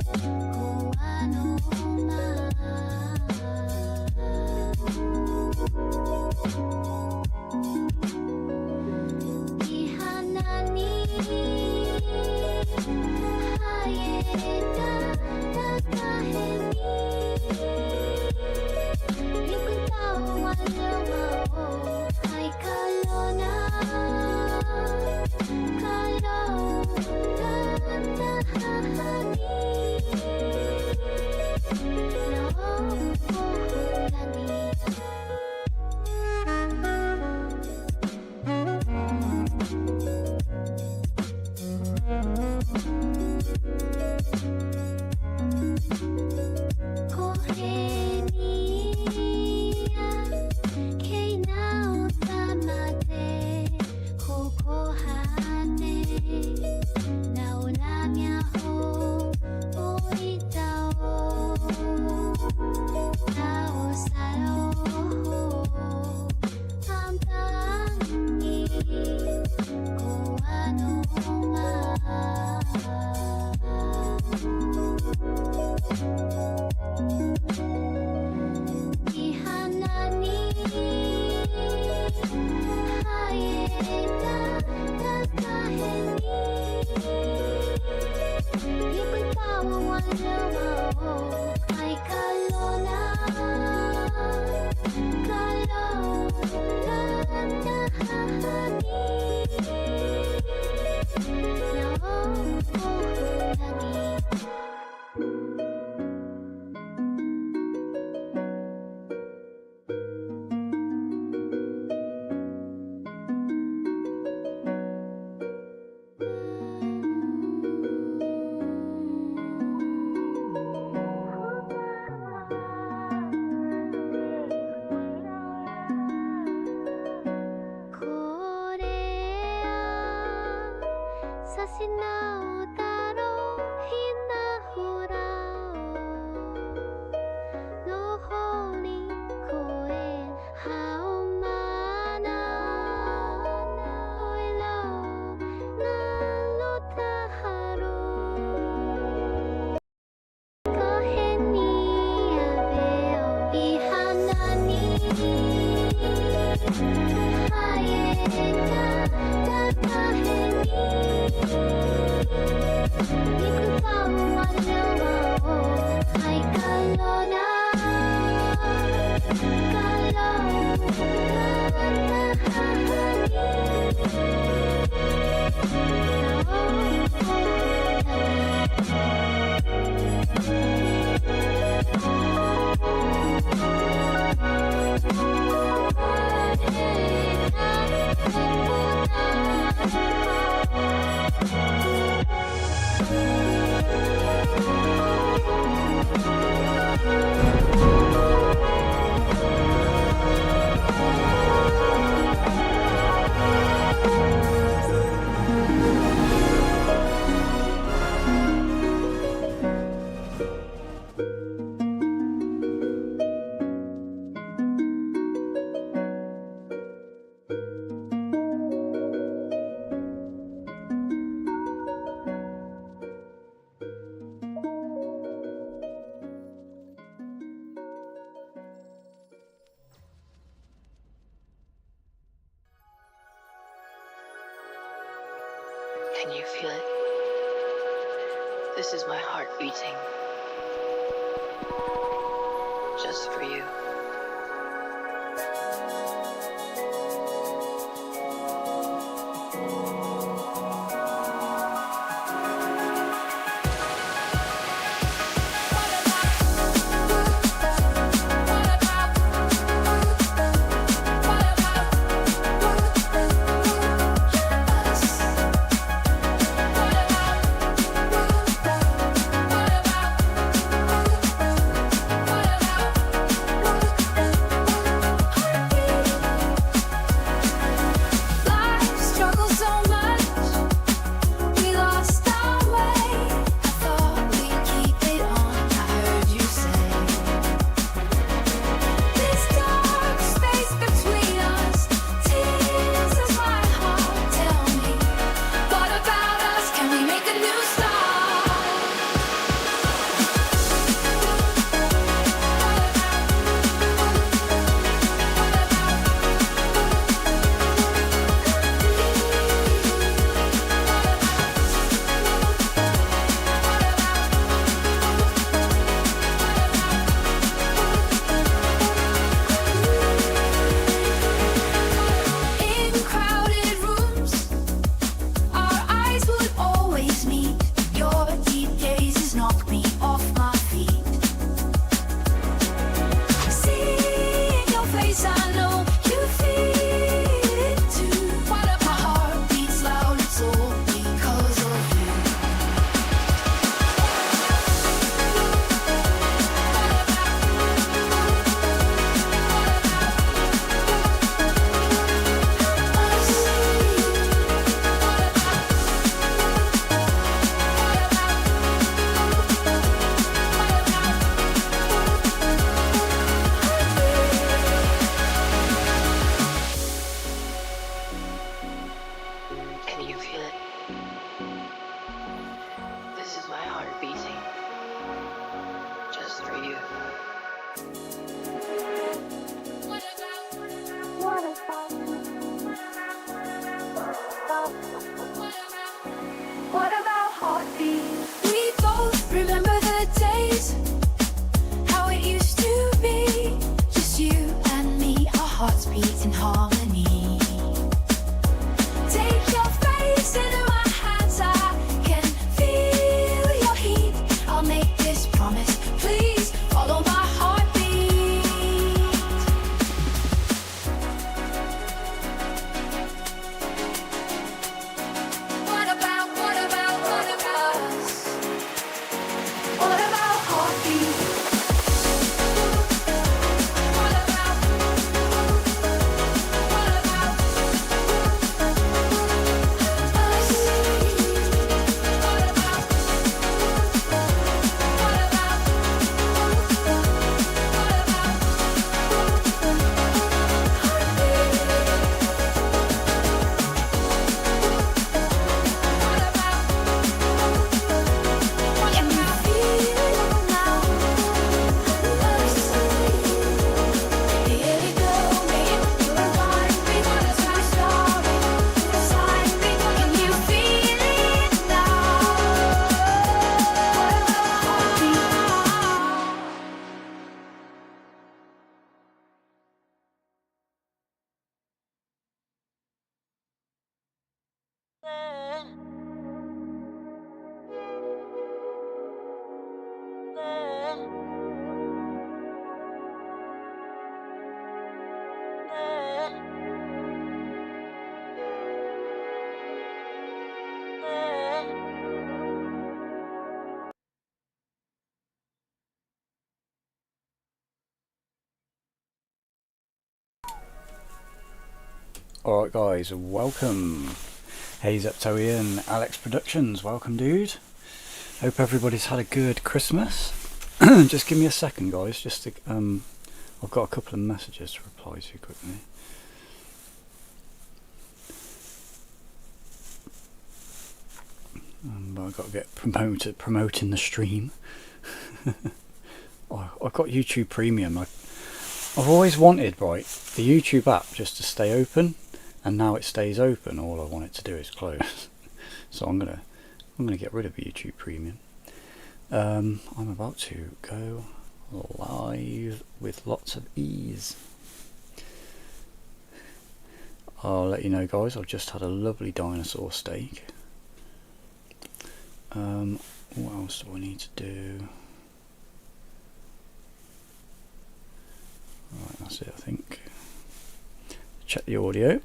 「Can you feel it? This is my heart beating. Just for you. What about heartbeat? We both remember the days, how it used to be. Just you and me, our hearts beat in harmony. Take your face into my hands, I can feel your heat. I'll make this promise, please follow my heartbeat. What about us? What about heartbeat? What about us? Can you feel it now? Here we go, maybe we're one. We wanna start starting the sign. Can you feel it now? Heartbeat. Alright guys, welcome. Hayes Eptoe and Alex Productions, welcome dude. Hope everybody's had a good Christmas. Just give me a second guys, just to, I've got a couple of messages to reply to quickly. But I've got to get promoting the stream. I've got YouTube Premium. I've always wanted, right, the YouTube app just to stay open, and now it stays open. All I want it to do is close. So I'm gonna get rid of YouTube Premium. I'm about to go live with lots of ease. I'll let you know, guys, I've just had a lovely dinosaur steak. What else do I need to do? Right, that's it, I think. Check the audio.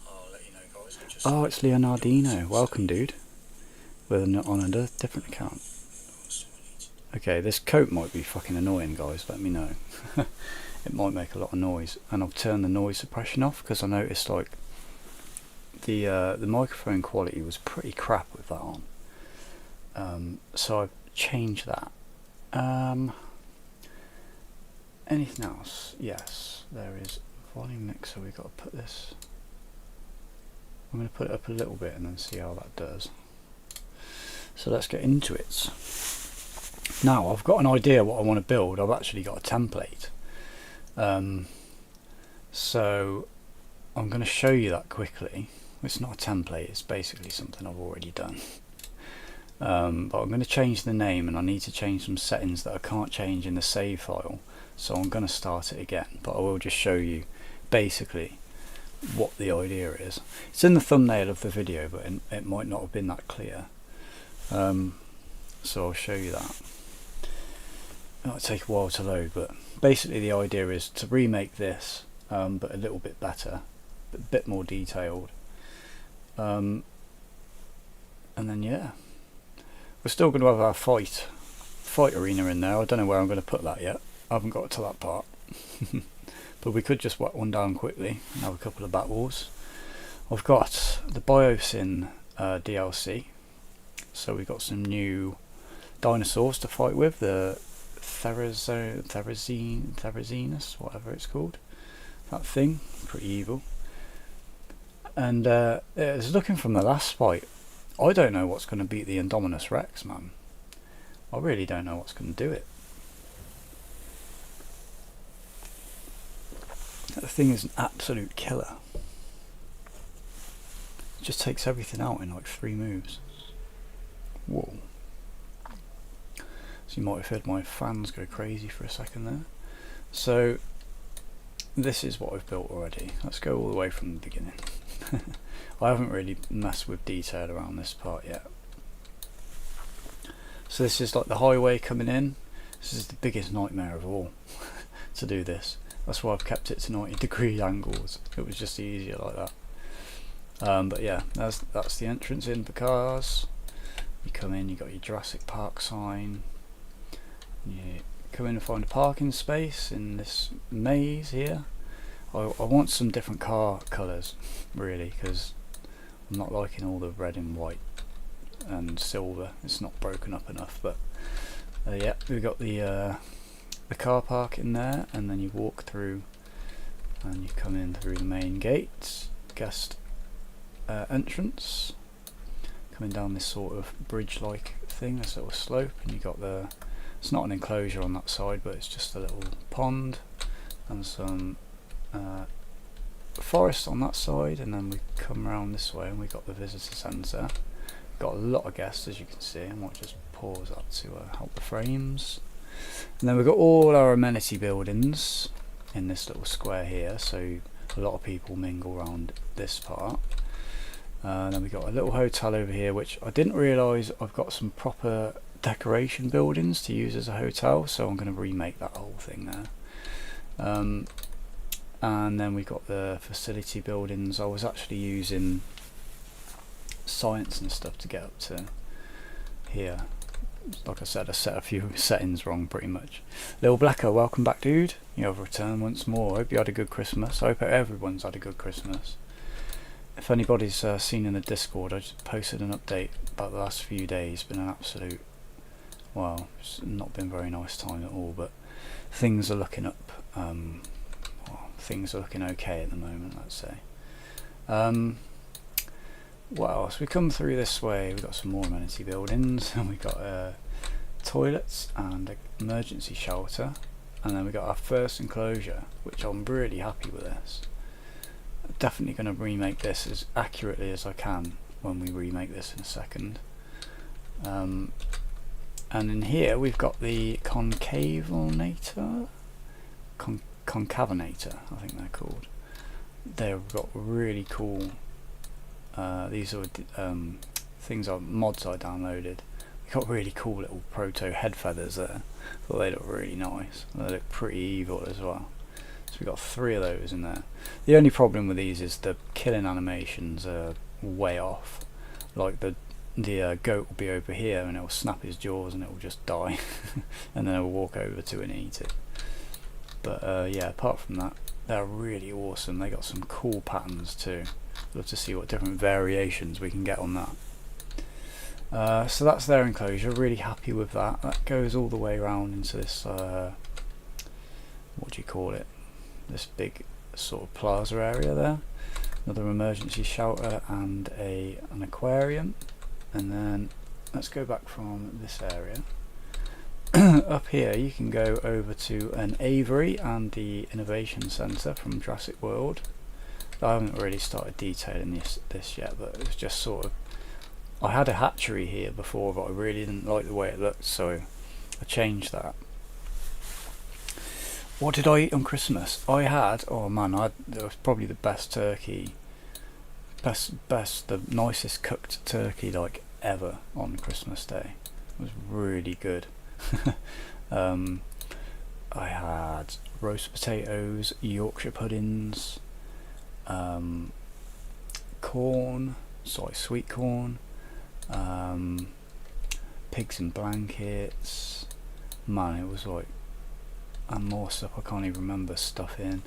I'll let you know, guys. Oh, it's Leonardino. Welcome, dude. On a different account. Okay, this coat might be fucking annoying, guys. Let me know. It might make a lot of noise, and I've turned the noise suppression off because I noticed like the microphone quality was pretty crap with that on. So I've changed that. Anything else? Yes, there is volume mixer. We've got to put this. I'm going to put it up a little bit and then see how that does. So let's get into it. Now I've got an idea what I want to build. I've actually got a template. So I'm going to show you that quickly. It's not a template, it's basically something I've already done. But I'm going to change the name, and I need to change some settings that I can't change in the save file. So I'm going to start it again, but I will just show you basically what the idea is. It's in the thumbnail of the video, but it might not have been that clear. So I'll show you that. It might take a while to load, but basically the idea is to remake this, but a little bit better, a bit more detailed. And then yeah, we're still going to have our fight arena in there. I don't know where I'm going to put that yet. I haven't got to that part. But we could just whack one down quickly and have a couple of battles. I've got the Biosyn DLC, so we've got some new dinosaurs to fight with, the Therazinus, whatever it's called. That thing, pretty evil. And it's looking from the last fight, I don't know what's going to beat the Indominus Rex, man. I really don't know what's going to do it. That thing is an absolute killer. It just takes everything out in like 3 moves. Whoa. So you might have heard my fans go crazy for a second there. So this is what I've built already. Let's go all the way from the beginning. I haven't really messed with detail around this part yet. So this is like the highway coming in. This is the biggest nightmare of all to do this. That's why I've kept it to 90-degree angles. It was just easier like that. But yeah, that's the entrance in for cars. You come in, you got your Jurassic Park sign. You come in and find a parking space in this maze here. I want some different car colours, really, because I'm not liking all the red and white and silver. It's not broken up enough. But yeah, we've got the car park in there, and then you walk through and you come in through the main gate, guest entrance, coming down this sort of bridge like thing, this little slope, and you got it's not an enclosure on that side, but it's just a little pond and some forest on that side, and then we come around this way and we got the visitor centre. Got a lot of guests, as you can see. I might just pause that to help the frames. And then we've got all our amenity buildings in this little square here, so a lot of people mingle around this part. Then we've got a little hotel over here, which I didn't realise I've got some proper decoration buildings to use as a hotel, so I'm going to remake that whole thing there. And then we've got the facility buildings. I was actually using science and stuff to get up to here. Like I said, I set a few settings wrong pretty much. Little Blacker, welcome back, dude. You have returned once more. I hope you had a good Christmas. I hope everyone's had a good Christmas. If anybody's seen in the Discord, I just posted an update about the last few days. Been an absolute, well, it's not been a very nice time at all, but things are looking up. Things are looking okay at the moment, let's say. What else? We come through this way, we've got some more amenity buildings, and we've got toilets and an emergency shelter, and then we got our first enclosure, which I'm really happy with this. Definitely going to remake this as accurately as I can when we remake this in a second. And in here we've got the concavinator, concavinator, I think they're called. They've got really cool. These are things mods I downloaded. They got really cool little proto head feathers there. Thought they look really nice. They look pretty evil as well. So we've got 3 of those in there. The only problem with these is the killing animations are way off. Like the goat will be over here and it will snap his jaws and it will just die, and then it will walk over to it and eat it. But yeah, apart from that, they're really awesome. They got some cool patterns too. Love to see what different variations we can get on that. So that's their enclosure. Really happy with that. That goes all the way around into this what do you call it? This big sort of plaza area there. Another emergency shelter and an aquarium. And then let's go back from this area. Up here you can go over to an aviary and the innovation centre from Jurassic World. I haven't really started detailing this yet, but it's just sort of, I had a hatchery here before, but I really didn't like the way it looked, so I changed that. What did I eat on Christmas? I had, oh man, it was probably the best turkey, the nicest cooked turkey like ever on Christmas Day. It was really good. I had roast potatoes, Yorkshire puddings, corn, sweet corn, pigs in blankets. Man, it was like, and more stuff I can't even remember stuff in.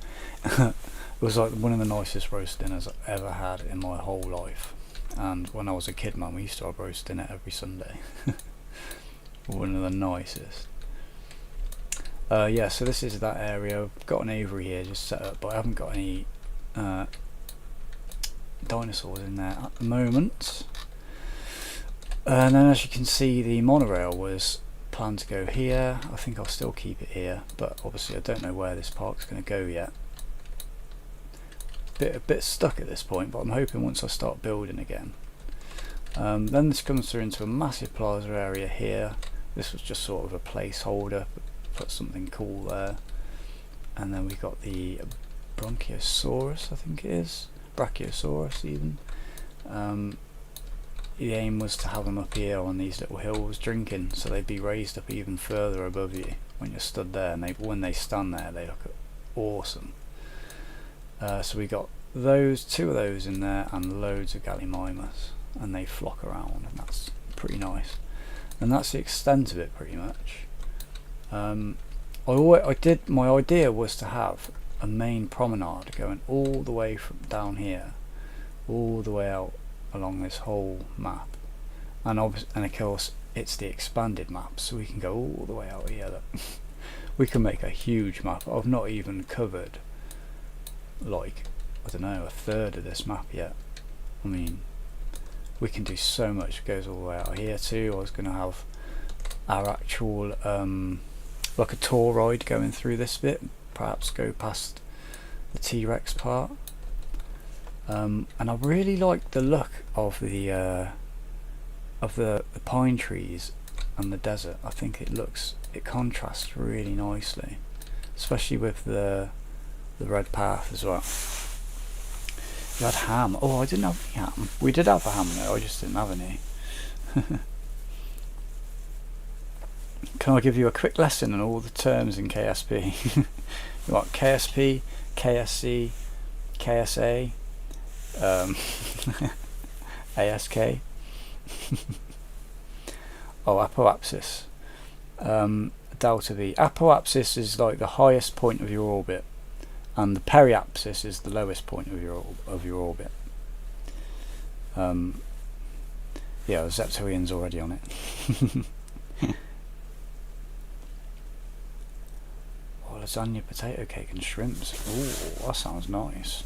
It was like one of the nicest roast dinners I've ever had in my whole life. And when I was a kid, man, we used to have roast dinner every Sunday. One of the nicest. Yeah, so this is that area. I've got an aviary here just set up, but I haven't got any dinosaurs in there at the moment. And then, as you can see, the monorail was planned to go here. I think I'll still keep it here, but obviously I don't know where this park's going to go yet. A bit stuck at this point, but I'm hoping once I start building again. Then this comes through into a massive plaza area here. This was just sort of a placeholder, put something cool there. And then we've got the Bronchiosaurus, I think it is, Brachiosaurus even. The aim was to have them up here on these little hills drinking, so they'd be raised up even further above you when you're stood there, and when they stand there they look awesome. So we got those, 2 of those in there, and loads of Gallimimus, and they flock around, and that's pretty nice. And that's the extent of it pretty much. My idea was to have a main promenade going all the way from down here, all the way out along this whole map, and of course it's the expanded map, so we can go all the way out here. We can make a huge map. I've not even covered, like, I don't know, 1/3 of this map yet. I mean, we can do so much. It goes all the way out here too. I was going to have our actual like a tour ride going through this bit, perhaps go past the T-Rex part. And I really like the look of the pine trees and the desert. I think it contrasts really nicely, especially with the red path as well. You had ham. Oh, I didn't have any ham. We did have a ham though, I just didn't have any. Can I give you a quick lesson on all the terms in KSP? You want KSP, KSC, KSA, ASK. Oh, apoapsis. Delta V. Apoapsis is like the highest point of your orbit, and the periapsis is the lowest point of your orbit. Yeah, Zeptoian's already on it. Oh, lasagna, potato cake and shrimps. Ooh, that sounds nice.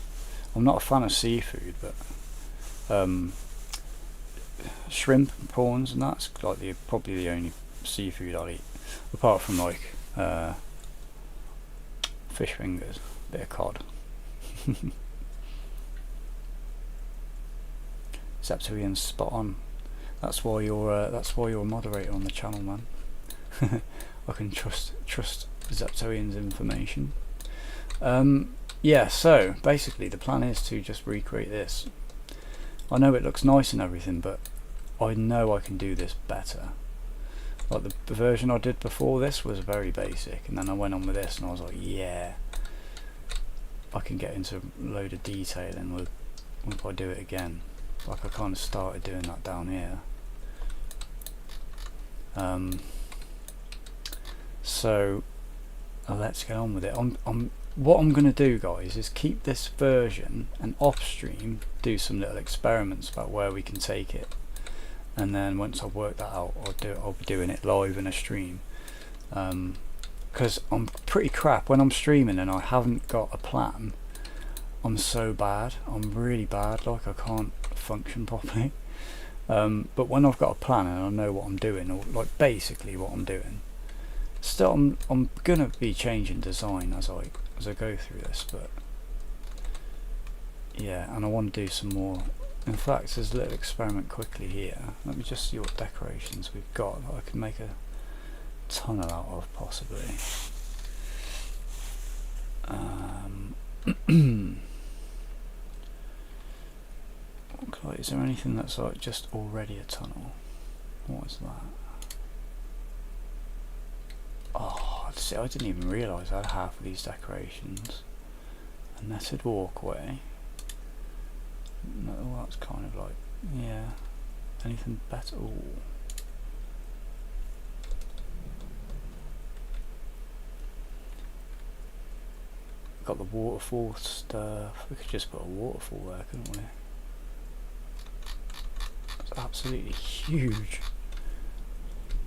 I'm not a fan of seafood, but shrimp and prawns and that's like probably the only seafood I'll eat, apart from like fish fingers, bit of cod. Zepto spot on. That's why you're a moderator on the channel, man. I can trust Zeptoian's information. Yeah, so basically the plan is to just recreate this. I know it looks nice and everything, but I know I can do this better. Like the version I did before this was very basic, and then I went on with this and I was like, yeah, I can get into a load of detailing with if I do it again. Like I kind of started doing that down here. So let's get on with it. What I'm going to do, guys, is keep this version and off stream do some little experiments about where we can take it, and then once I've worked that out, I'll be doing it live in a stream, because I'm pretty crap when I'm streaming and I haven't got a plan. I'm so bad. I'm really bad. Like I can't function properly. But when I've got a plan and I know what I'm doing, or like basically what I'm doing, still I'm gonna be changing design as I go through this. But yeah, and I want to do some more. In fact, there's a little experiment quickly here. Let me just see what decorations we've got that I can make a tunnel out of possibly. Like, is there anything that's like just already a tunnel? What is that? Oh, see, I didn't even realise I had half of these decorations. A netted walkway. No, well, that's kind of like, yeah. Anything better? Ooh. Got the waterfall stuff. We could just put a waterfall there, couldn't we? It's absolutely huge.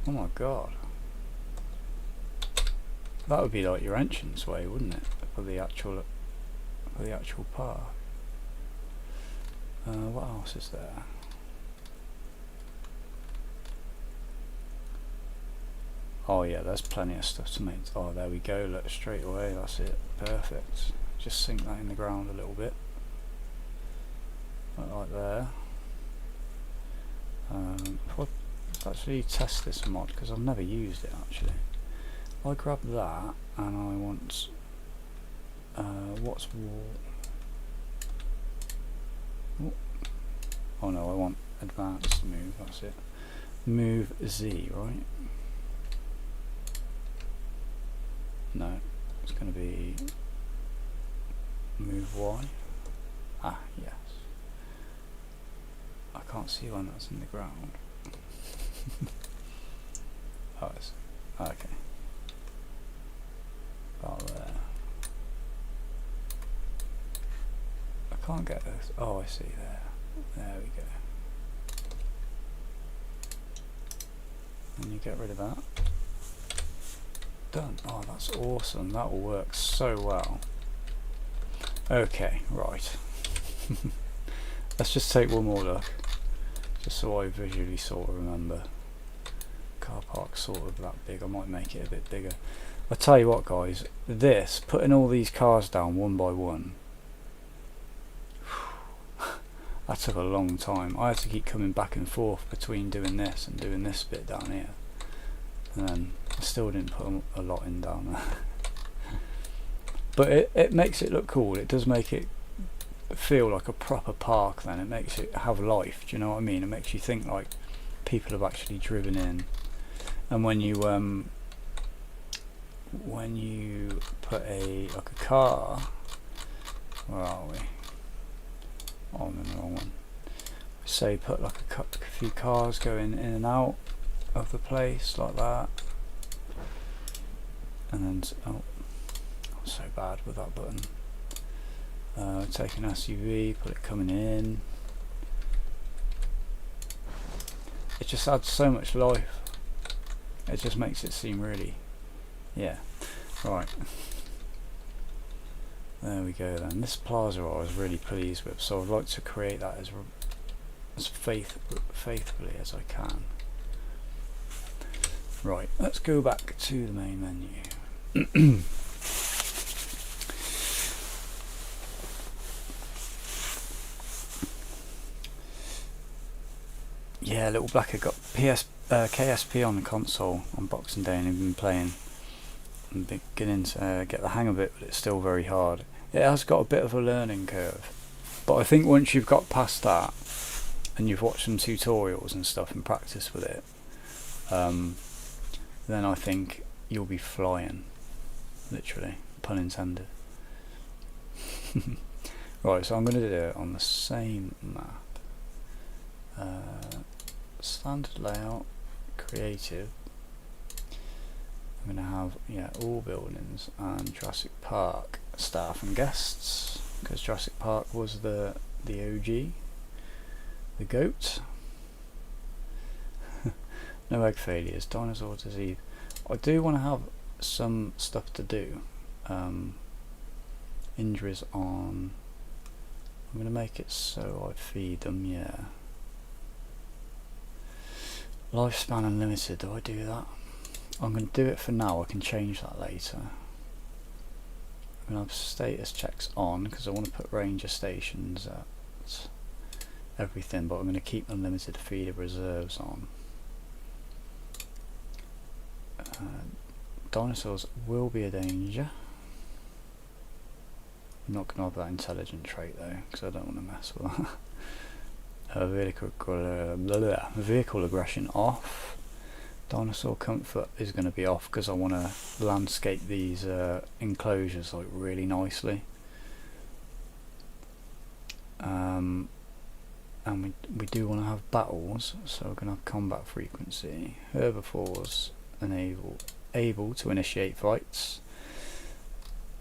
Oh my god. That would be like your entrance way, wouldn't it? For the actual park. What else is there? Oh yeah, there's plenty of stuff to make. Oh, there we go. Look, straight away. That's it. Perfect. Just sink that in the ground a little bit. Like there. Let's actually test this mod because I've never used it actually. I grab that and I want what's wall? Oh no, I want advanced move. That's it. Move Z, right? No, it's going to be move Y. Ah, yes. I can't see one that's in the ground. Oh, it's okay. About there. I can't get this. Oh, I see there. There we go. And you get rid of that. Done. Oh, that's awesome. That will work so well. Okay, right. Let's just take one more look, just so I visually sort of remember. Car park sort of that big. I might make it a bit bigger. I'll tell you what, guys. This, putting all these cars down one by one, that took a long time. I had to keep coming back and forth between doing this and doing this bit down here. And then I still didn't put a lot in down there. But it makes it look cool. It does make it feel like a proper park then. It makes it have life, do you know what I mean? It makes you think like people have actually driven in. And when you put like a car, where are we? Oh, I'm in the wrong one. Say put like a few cars going in and out of the place like that, and then oh, I'm so bad with that button. Take an SUV, put it coming in. It just adds so much life. It just makes it seem really, yeah, right. There we go then. This plaza I was really pleased with, so I'd like to create that as faithfully as I can. Right, let's go back to the main menu. Yeah, Little Blacker got KSP on the console on Boxing Day and he's been playing and beginning to get the hang of it, but it's still very hard. It has got a bit of a learning curve, but I think once you've got past that and you've watched some tutorials and stuff and practice with it, then I think you'll be flying, literally, pun intended. Right, so I'm going to do it on the same map. Standard layout, creative. I'm going to have all buildings and Jurassic Park staff and guests, because Jurassic Park was the OG, the GOAT. No egg failures, dinosaur disease. I do want to have some stuff to do. Injuries on. I'm going to make it so I feed them, yeah. Lifespan unlimited, do I do that? I'm going to do it for now, I can change that later. I'm going to have status checks on because I want to put ranger stations at everything, but I'm going to keep unlimited feeder reserves on. Dinosaurs will be a danger. I'm not going to have that intelligent trait though, because I don't want to mess with that. Vehicle aggression off. Dinosaur comfort is going to be off because I want to landscape these enclosures like really nicely. And we do want to have battles, so we're going to have combat frequency. Herbivores able to initiate fights.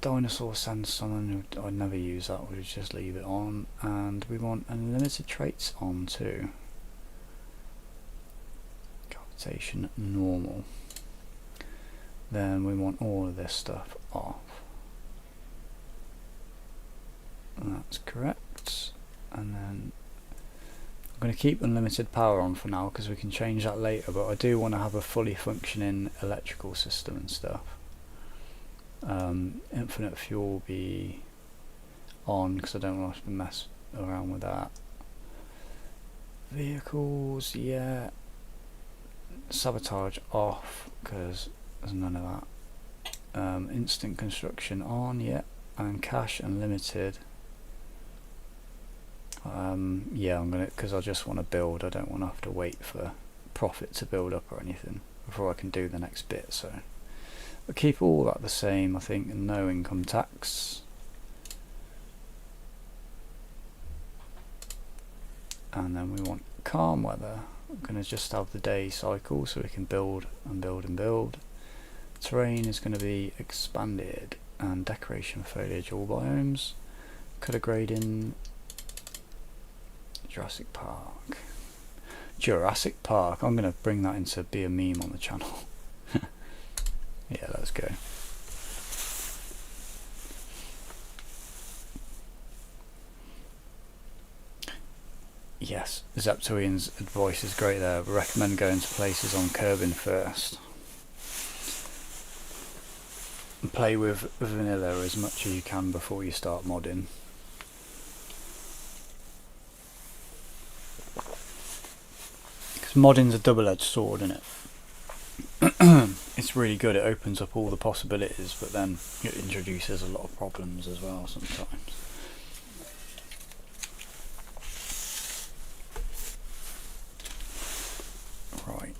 Dinosaur sense on, I'd never use that, we'll just leave it on. And we want unlimited traits on too. Gravitation normal. Then we want all of this stuff off. And that's correct. And then I'm going to keep unlimited power on for now because we can change that later, but I do want to have a fully functioning electrical system and stuff. Infinite fuel will be on because I don't want to mess around with that. Vehicles, yeah. Sabotage off because there's none of that. Instant construction on, yeah. And cash unlimited. Yeah, I'm gonna, because I just want to build. I don't want to have to wait for profit to build up or anything before I can do the next bit. So I'll keep all that the same, I think, and no income tax. And then we want calm weather. I'm going to just have the day cycle so we can build and build and build. Terrain is going to be expanded, and decoration foliage all biomes. Colour grading. Jurassic Park. Jurassic Park. I'm going to bring that in to be a meme on the channel. Yeah, let's go. Yes, Zeptoian's advice is great there. We recommend going to places on curbing first. And play with vanilla as much as you can before you start modding. Because modding's a double-edged sword, isn't it? It's really good, it opens up all the possibilities, but then it introduces a lot of problems as well sometimes. Right.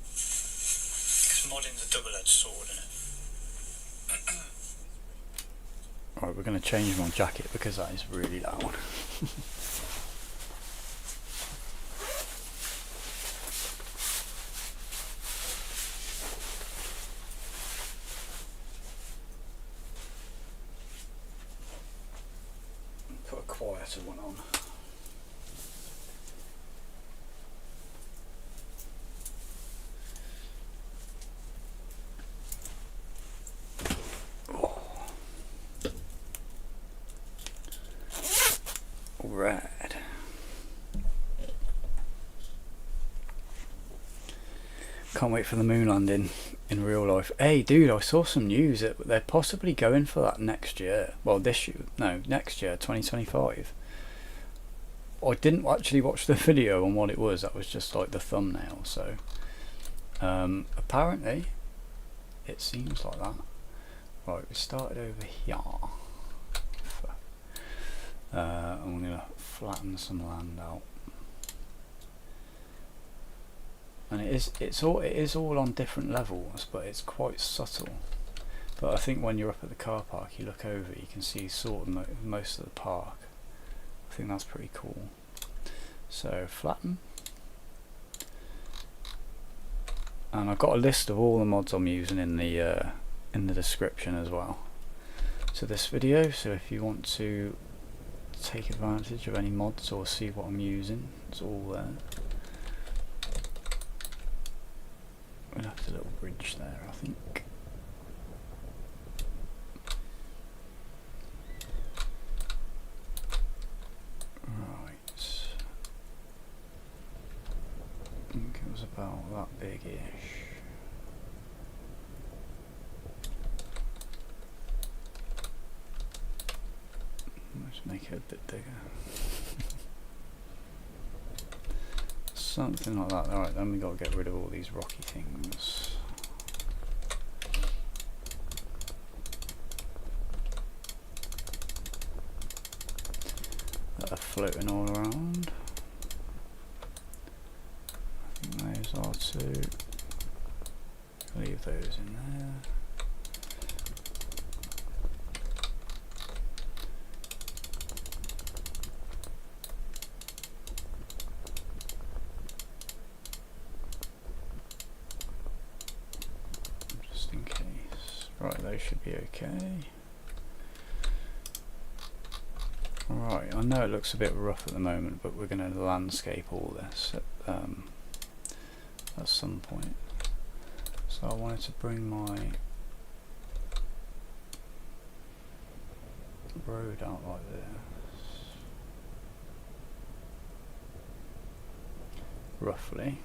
Because modding's a double-edged sword, isn't it? Right, we're going to change my jacket because that is really loud. Put a quieter one on. Alright. Can't wait for the moon landing in real life. Hey dude, I saw some news that they're possibly going for that next year. Well, this year, no, next year, 2025. I didn't actually watch the video on what it was. That was just like the thumbnail. So apparently it seems like that. Right, we started over here. I'm going to flatten some land out. And it is all on different levels, but it's quite subtle. But I think when you're up at the car park, you look over, you can see sort of most of the park. I think that's pretty cool. So flatten, and I've got a list of all the mods I'm using in the description as well to this video. So if you want to take advantage of any mods or see what I'm using, it's all there. We'll have a little bridge there, I think. Right. I think it was about that big-ish. Let's make it a bit bigger. Something like that. Alright, then we got to get rid of all these rocky things. That are floating all around. I think those are two. Leave those in there. Right, those should be okay. Right, I know it looks a bit rough at the moment, but we're going to landscape all this at some point. So I wanted to bring my road out like this, roughly.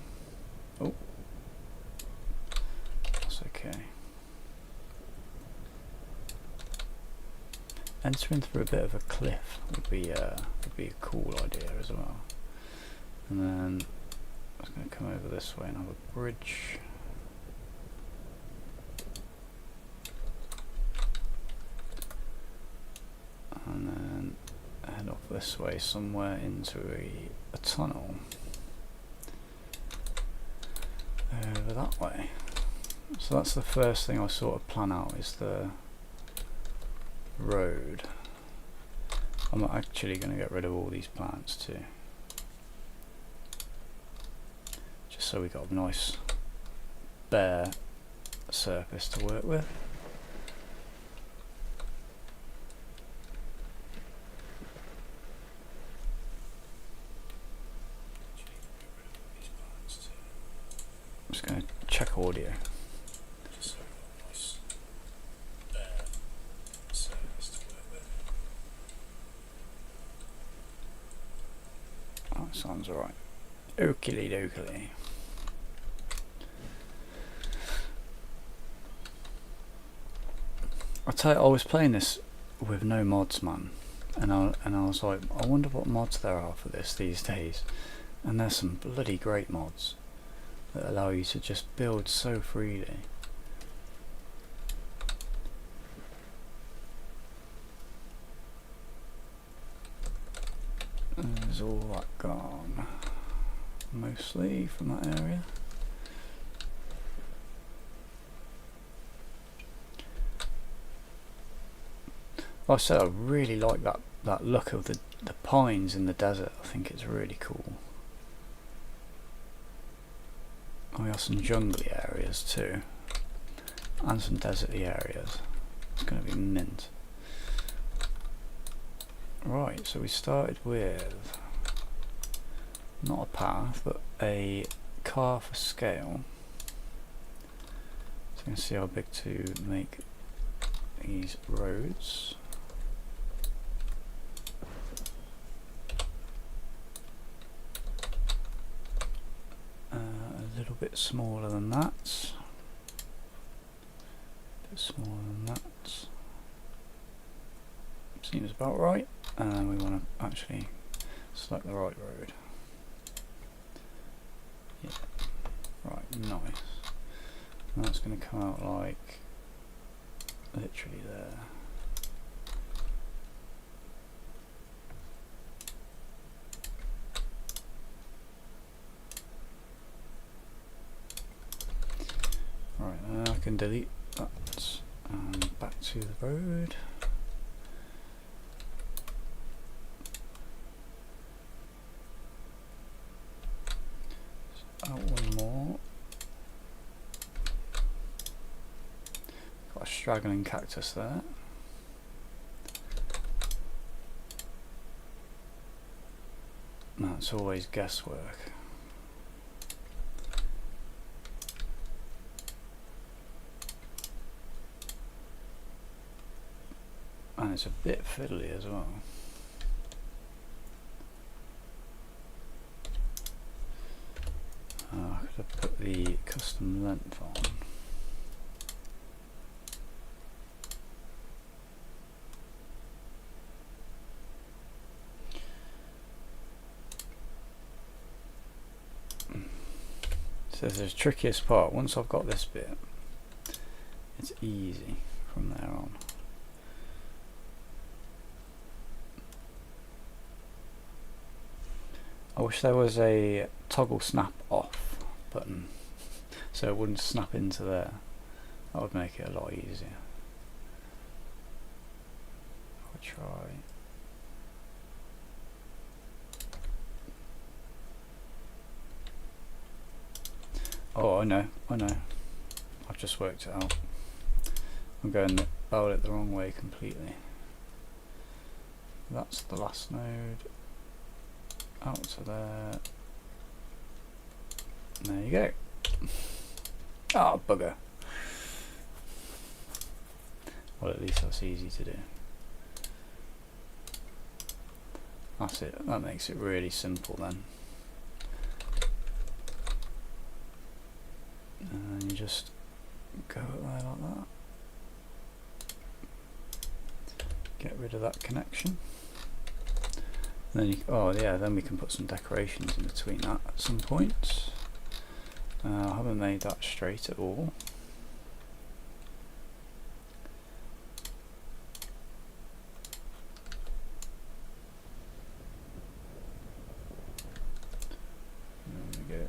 Oh, that's okay. Entering through a bit of a cliff would be a cool idea as well. And then I was going to come over this way and have a bridge. And then head off this way somewhere into a tunnel. Over that way. So that's the first thing I sort of plan out, is the road. I'm actually going to get rid of all these plants too, just so we got a nice bare surface to work with. I'm just going to check audio. Sounds alright. Oakley dokley. I tell you, I was playing this with no mods, man, and I was like, I wonder what mods there are for this these days. And there's some bloody great mods that allow you to just build so freely. There's all that gone, mostly from that area. Like I said, I really like that look of the pines in the desert. I think it's really cool. We have some jungly areas too, and some deserty areas. It's going to be mint. Right, so we started with not a path, but a car for scale. So you can see how big to make these roads. A little bit smaller than that. A bit smaller than that. Seems about right. And we want to actually Select the right road. Yeah. Right, nice. And that's going to come out like literally there. Right, now I can delete that and back to the road. Out one more. Got a straggling cactus there. That's always guesswork. And it's a bit fiddly as well. I could have put the custom length on. So this is the trickiest part. Once I've got this bit, it's easy from there on. I wish there was a toggle snap off button so it wouldn't snap into there. That would make it a lot easier. I'll try. Oh, I know. I've just worked it out. I'm going about it the wrong way completely. That's the last node. Out to there. There you go. Oh, bugger. Well, at least that's easy to do. That's it. That makes it really simple then. And you just go there like that. Get rid of that connection. And then oh yeah, then we can put some decorations in between that at some point. I haven't made that straight at all. There we go.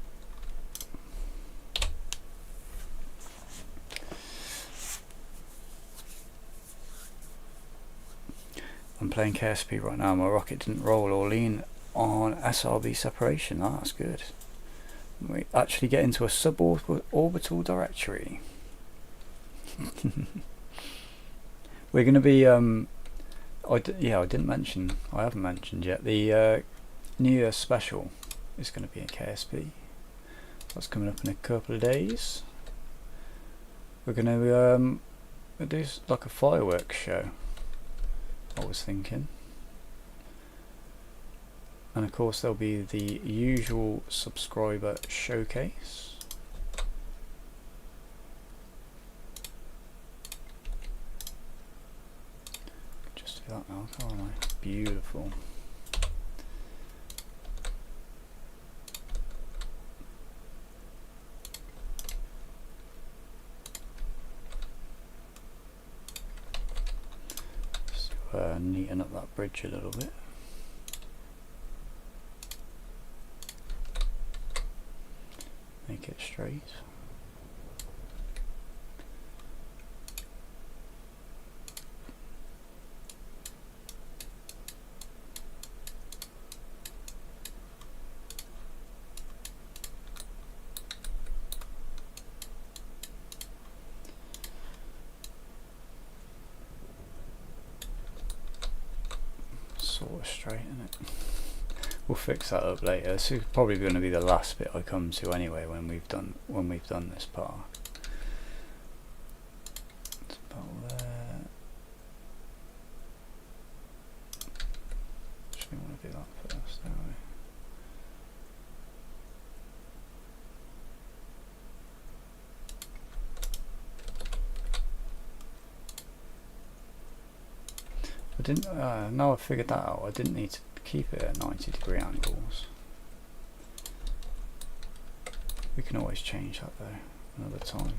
I'm playing KSP right now. My rocket didn't roll or lean on SRB separation. Oh, that's good. We actually get into a suborbital directory. We're going to be yeah, I haven't mentioned yet, the New Year special is going to be in KSP. That's coming up in a couple of days. We're going to do like a fireworks show, I was thinking. And of course there'll be the usual subscriber showcase. Just do that now, can't I? Beautiful. Just neaten up that bridge a little bit. Make it straight. Sort of straighten it. We'll fix that up later. This is probably going to be the last bit I come to anyway when we've done this part. It's about there. Actually, want to do that first, don't we? I didn't. Now I've figured that out. I didn't need to keep it at 90-degree angles. We can always change that though another time.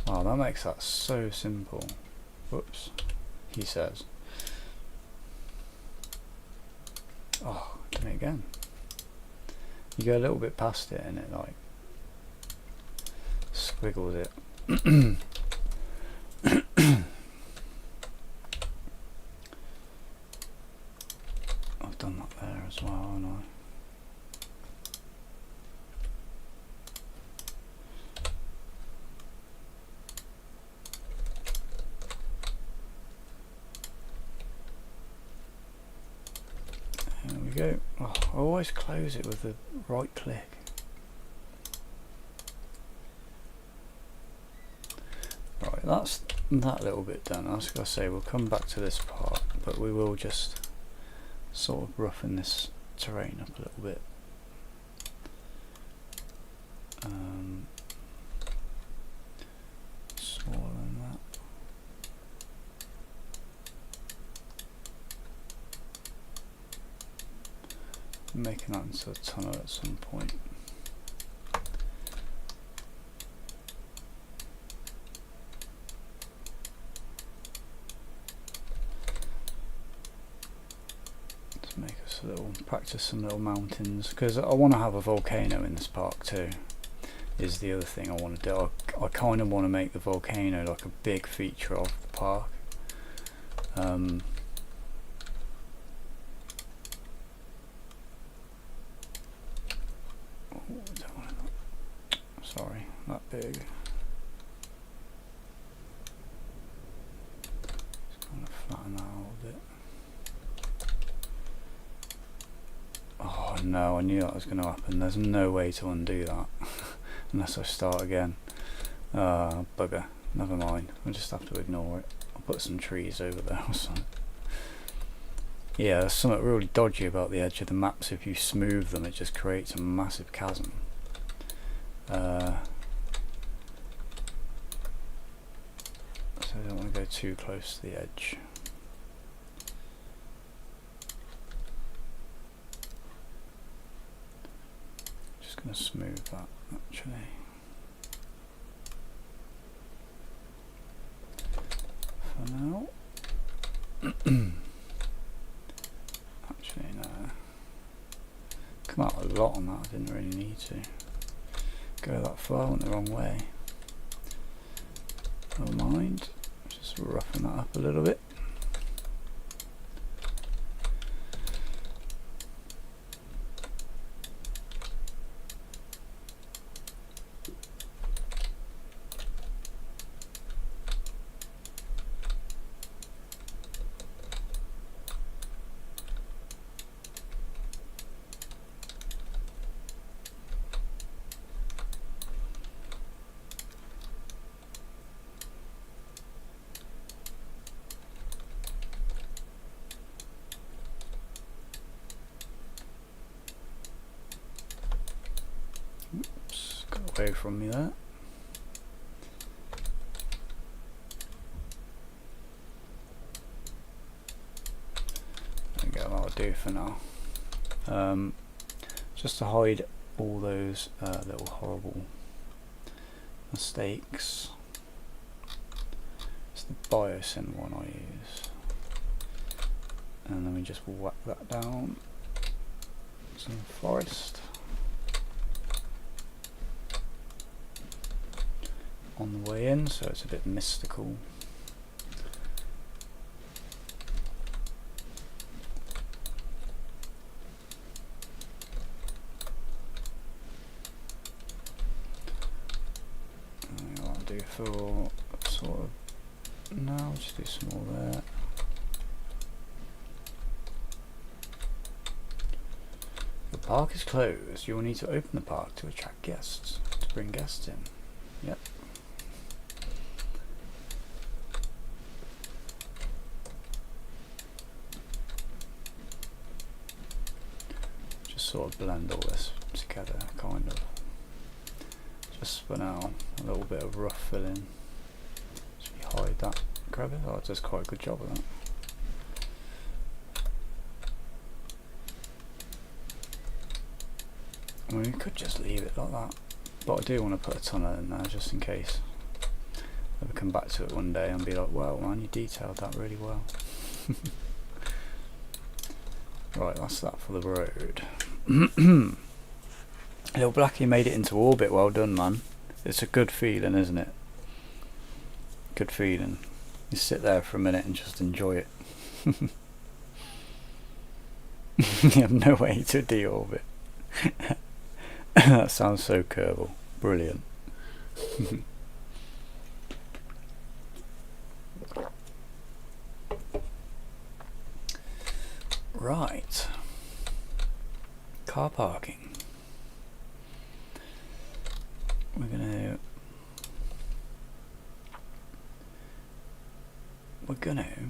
Wow, that makes that so simple. Whoops, he says. Oh, do it again. You go a little bit past it and it like squiggles it. I've done that there as well, haven't I? There we go. Oh, I always close it with the right click. Right, that's that little bit done. I was going to say we'll come back to this part, but we will just sort of roughen this terrain up a little bit. Smaller than that. Making that into a tunnel at some point. To make us a little, practice some little mountains, because I want to have a volcano in this park too. Is the other thing I want to do. I kind of want to make the volcano like a big feature of the park. Sorry, that big. Just kind of flatten that out a little bit. Oh no, I knew that was going to happen. There's no way to undo that unless I start again. Bugger. Never mind. I'll just have to ignore it. I'll put some trees over there or something. Yeah, there's something really dodgy about the edge of the maps. If you smooth them, it just creates a massive chasm. So I don't want to go too close to the edge. Just going to smooth that actually. For now. Actually no. Come out a lot on that, I didn't really need to go that far, I went the wrong way. Never mind, just roughen that up a little bit. Away from me there. There we go, that'll do for now. Just to hide all those little horrible mistakes. It's the biosyn one I use. And then we just whack that down. Some forest. On the way in, so it's a bit mystical. I'll do for sort of. No, I'll just do some more there. The park is closed. You will need to open the park to attract guests. To bring guests in. Yep. sort of blend all this together, kind of. Just for now, a little bit of rough filling. Should we hide that crevice? Oh, it does quite a good job of that. I mean, we could just leave it like that, but I do want to put a tunnel in there just in case. I'll come back to it one day and be like, wow man, you detailed that really well. Right, that's that for the road. Little Blackie made it into orbit, well done man. It's a good feeling, isn't it? Good feeling. You sit there for a minute and just enjoy it. You have no way to deorbit. That sounds so Kerbal. Brilliant. Right. Car parking. We're gonna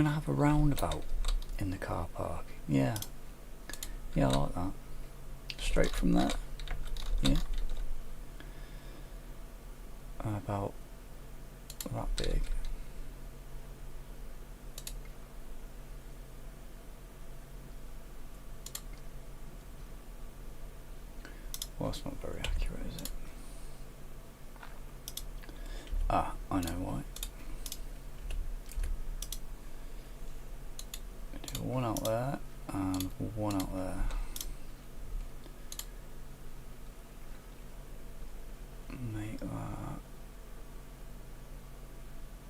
have a roundabout in the car park. Yeah, I like that. Straight from there. Yeah. About that big. Well, it's not very accurate, is it? Ah, I know why. Do one out there and one out there. Make that.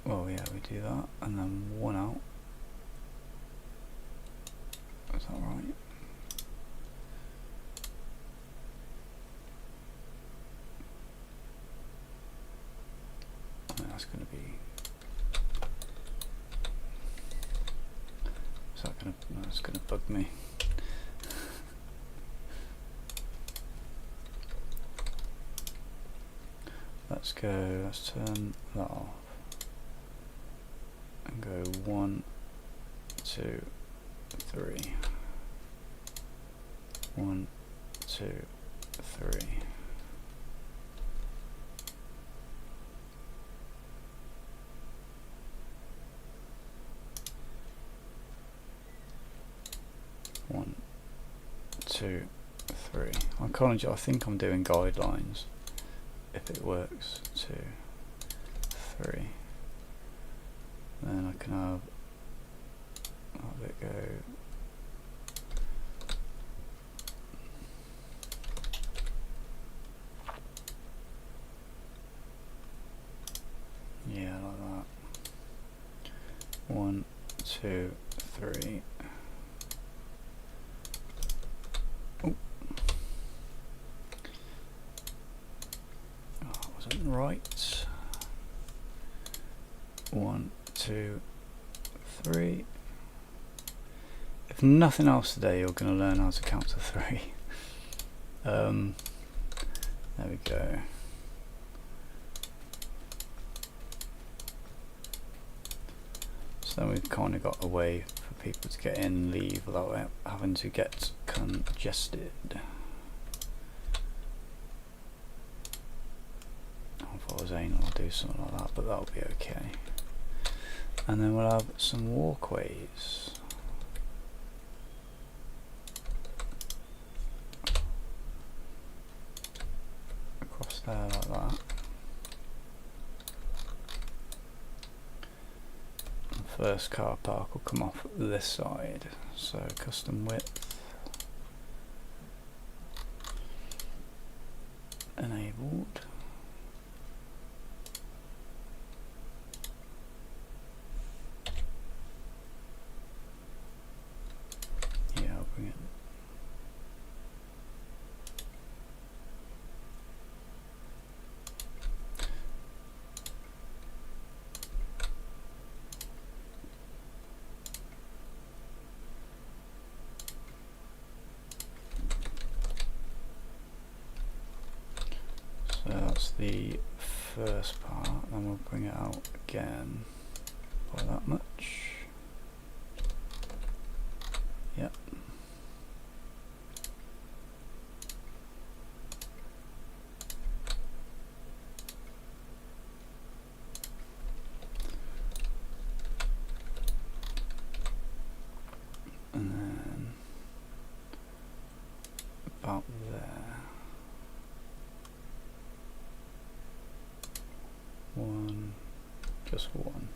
Well, yeah, we do that, and then one out. Is that right? That's going to be. Is that going to? No, it's going to bug me. Let's go. Let's turn that off and go 1, 2, 3. 1, 2, 3. One, two, three. I think I'm doing guidelines. If it works, 2, 3. Then I can have it go. Yeah, like that. 1, 2, 3. Oh, wasn't right. 1, 2, 3. If nothing else today, you're going to learn how to count to 3. There we go. So then we've kind of got a way for people to get in and leave without having to get congested. If I was anal, I'll do something like that, but that'll be okay. And then we'll have some walkways. Across there like that. And first car park will come off this side. So custom width. Enabled. Yeah, I'll bring it. So that's the first part, then we'll bring it out again by that much. Yep. just one.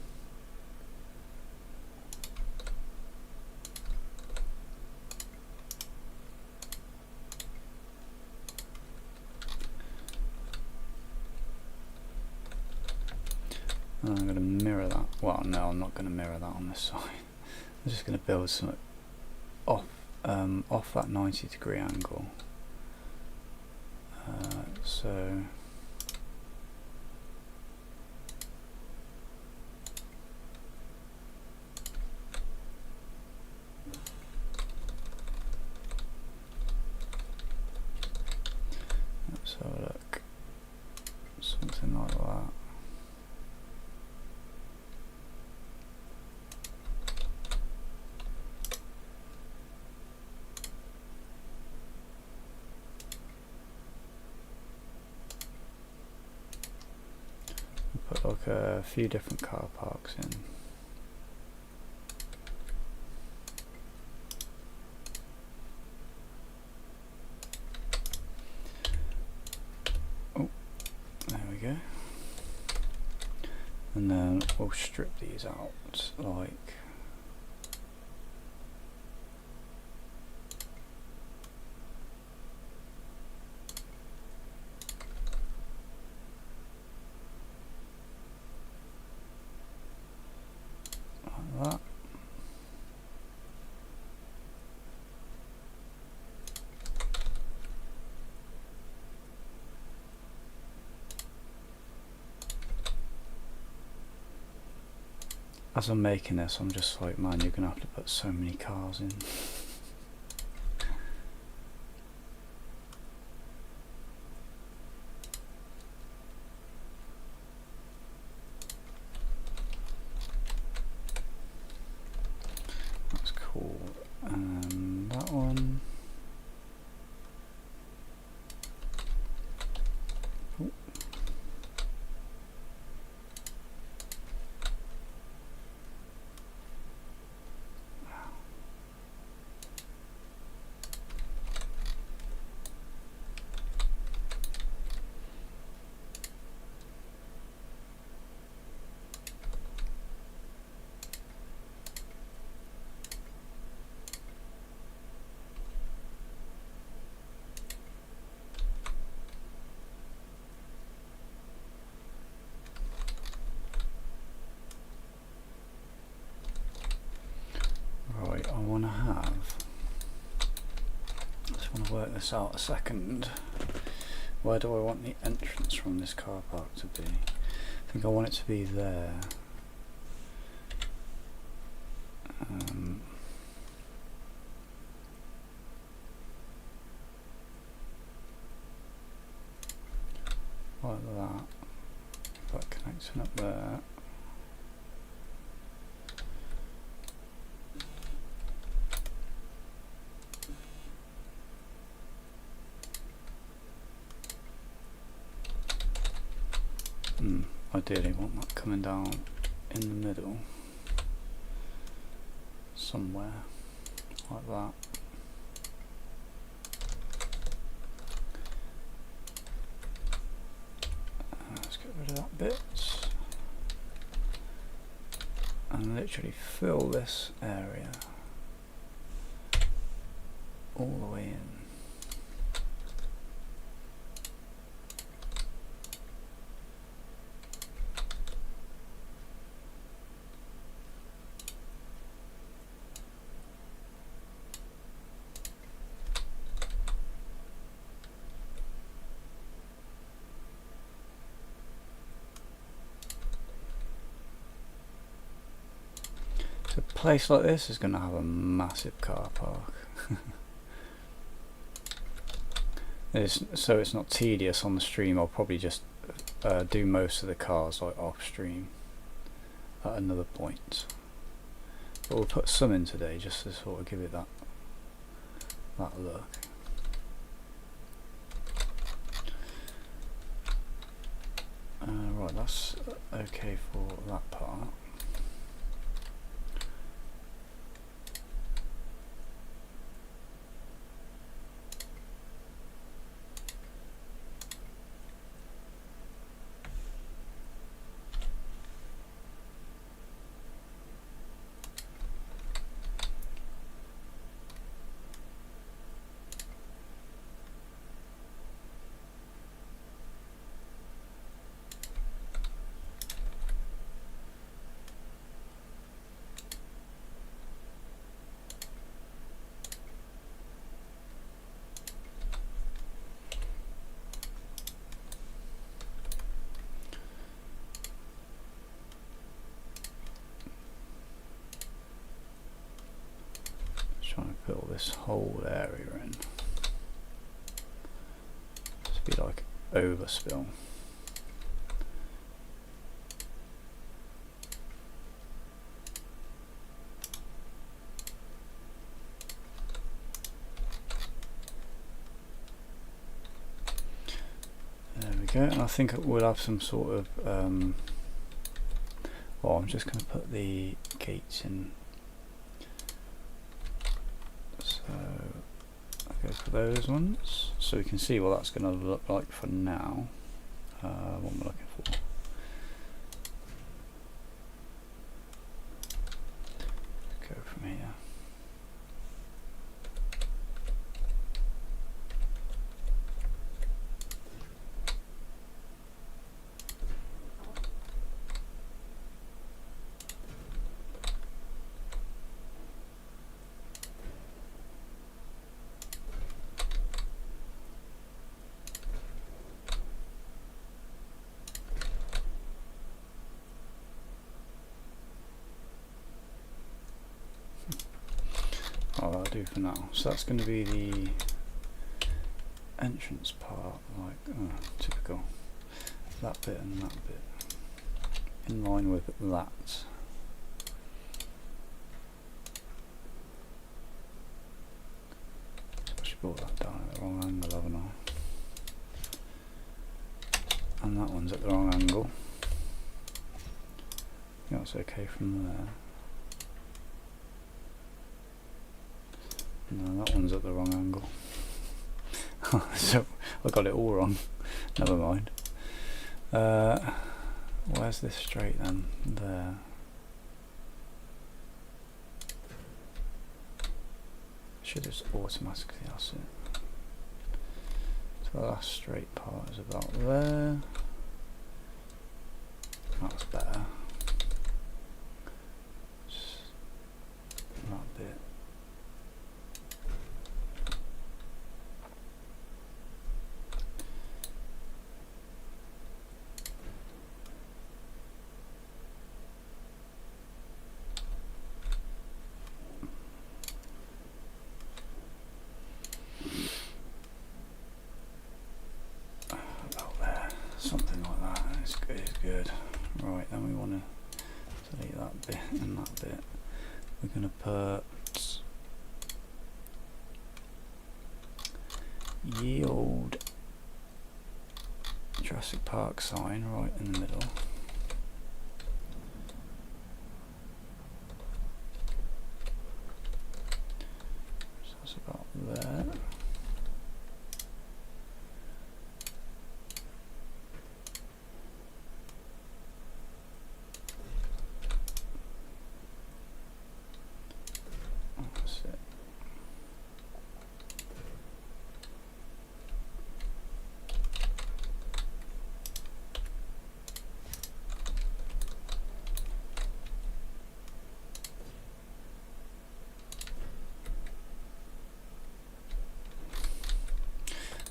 And I'm going to mirror that. Well, no, I'm not going to mirror that on this side. I'm just going to build some off that 90-degree angle. So let's have a look. Something like that. Put like a few different car parks in. Oh, there we go. And then we'll strip these out like that. As I'm making this, I'm just like, man, you're gonna have to put so many cars in. That's cool. And that one. Ooh. Right, I want to work this out a second. Where do I want the entrance from this car park to be? I think I want it to be there. Like that. That connecting up there. Ideally want that coming down in the middle somewhere like that. Let's get rid of that bit and literally fill this area all the way in. So a place like this is going to have a massive car park. So it's not tedious on the stream. I'll probably just do most of the cars like off stream at another point. But we'll put some in today just to sort of give it that look. Right, that's okay for that part. put all this whole area in. Just be like overspill. There we go, and I think we'll have some sort of well, I'm just going to put the gates in. So I'll go for those ones, so we can see what that's going to look like for now. What am I looking for? Go from here. Oh, that'll do for now. So that's going to be the entrance part, like typical. That bit and that bit, in line with that. I should brought that down at the wrong angle, haven't I? And that one's at the wrong angle. I think that's okay from there. No, that one's at the wrong angle. So I got it all wrong. Never mind. Where's this straight then? There. Should just automatically, that's it. So the last straight part is about there. That's better. Just that bit. Something like that. It's good, it's good. Right, then we want to delete that bit and that bit. We're going to put yield Jurassic Park sign right in the middle. So that's about there.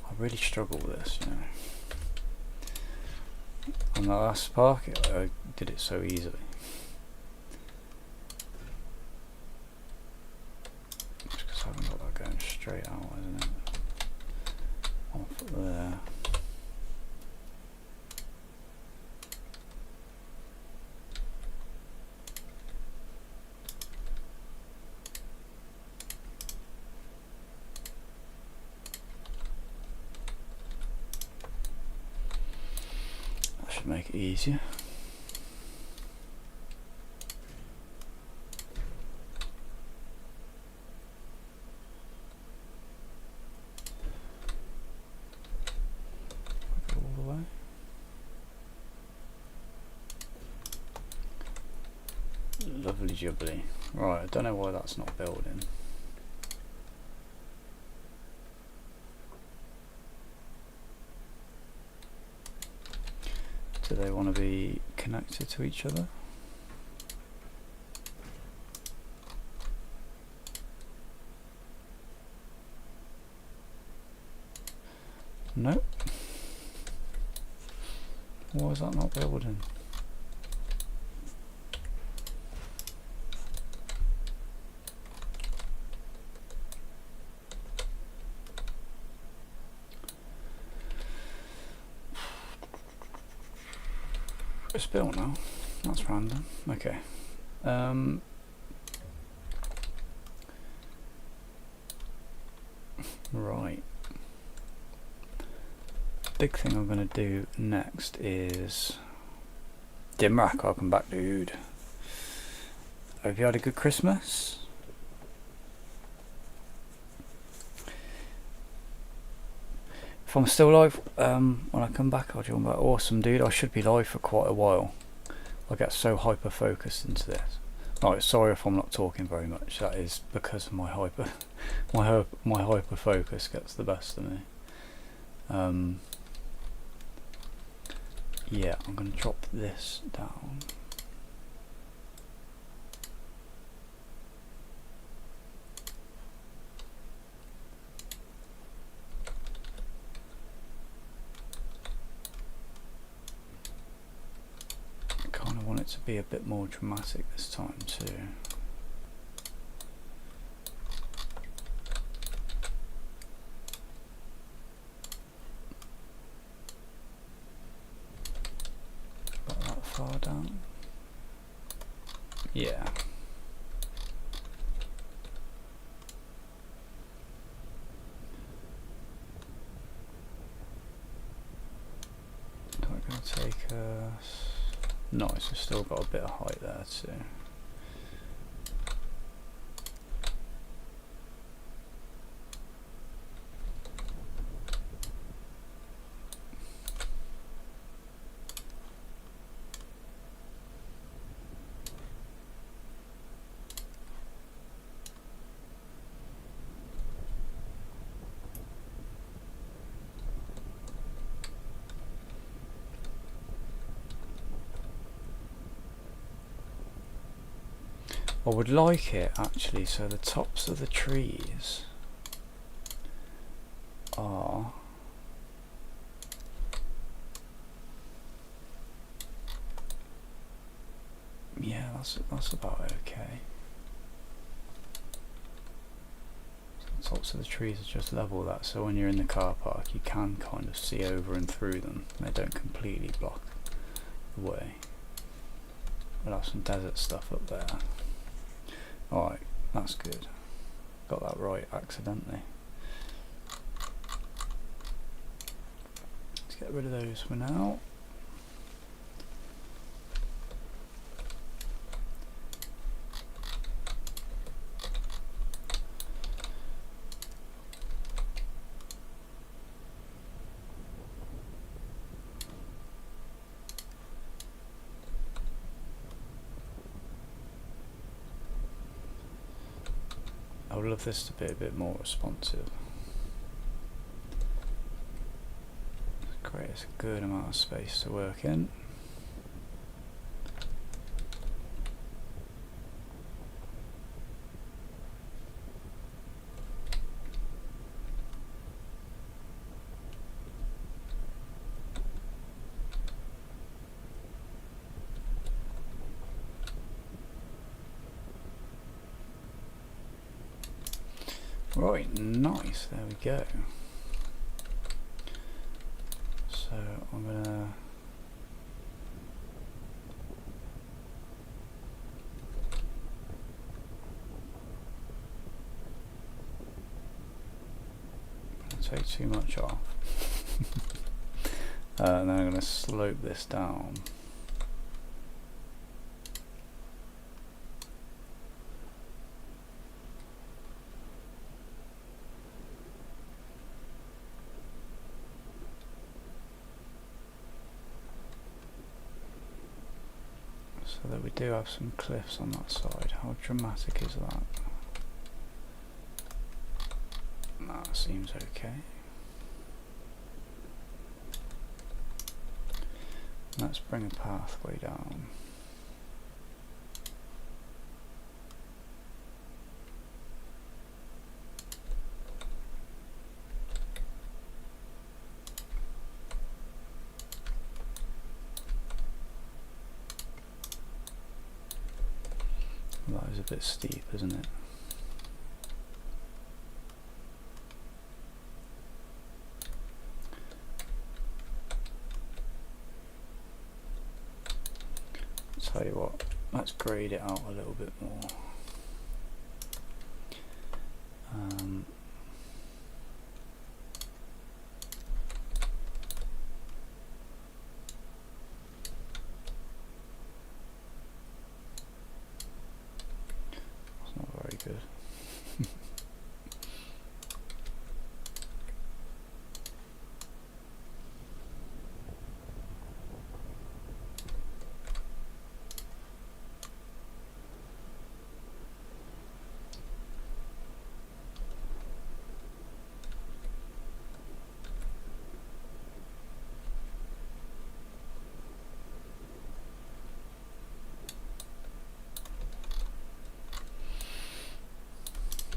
I really struggle with this, you know. On the last park, I did it so easily. Just because I haven't got that going straight out, isn't it? Off there. Make it easier. Go all the way. Lovely jubbly. Right, I don't know why that's not building. Do they want to be connected to each other? Nope. Why is that not building? just built now. That's random. Okay. Right. Big thing I'm going to do next is Dimrak. Welcome back, dude. Hope you had a good Christmas. If I'm still live when I come back, I'll join back. Awesome, dude. I should be live for quite a while. I get so hyper focused into this. Right, sorry if I'm not talking very much. That is because of my hyper focus gets the best of me. Yeah, I'm gonna drop this down. I kind of want it to be a bit more dramatic this time too. Far down. Yeah. That's going to take us. Nice, we've still got a bit of height there too. I would like it actually so the tops of the trees are yeah, that's about okay. So the tops of the trees are just level that, so when you're in the car park you can kind of see over and through them. They don't completely block the way. We'll have some desert stuff up there. Alright, that's good. Got that right accidentally. Let's get rid of those for now. I would love this to be a bit more responsive. Creates a good amount of space to work in. Right, nice, there we go. So I'm gonna take too much off. And then I'm going to slope this down. So that we do have some cliffs on that side. How dramatic is that? That seems okay. Let's bring a pathway down. That is a bit steep, isn't it? let's grade it out a little bit more. It's not very good.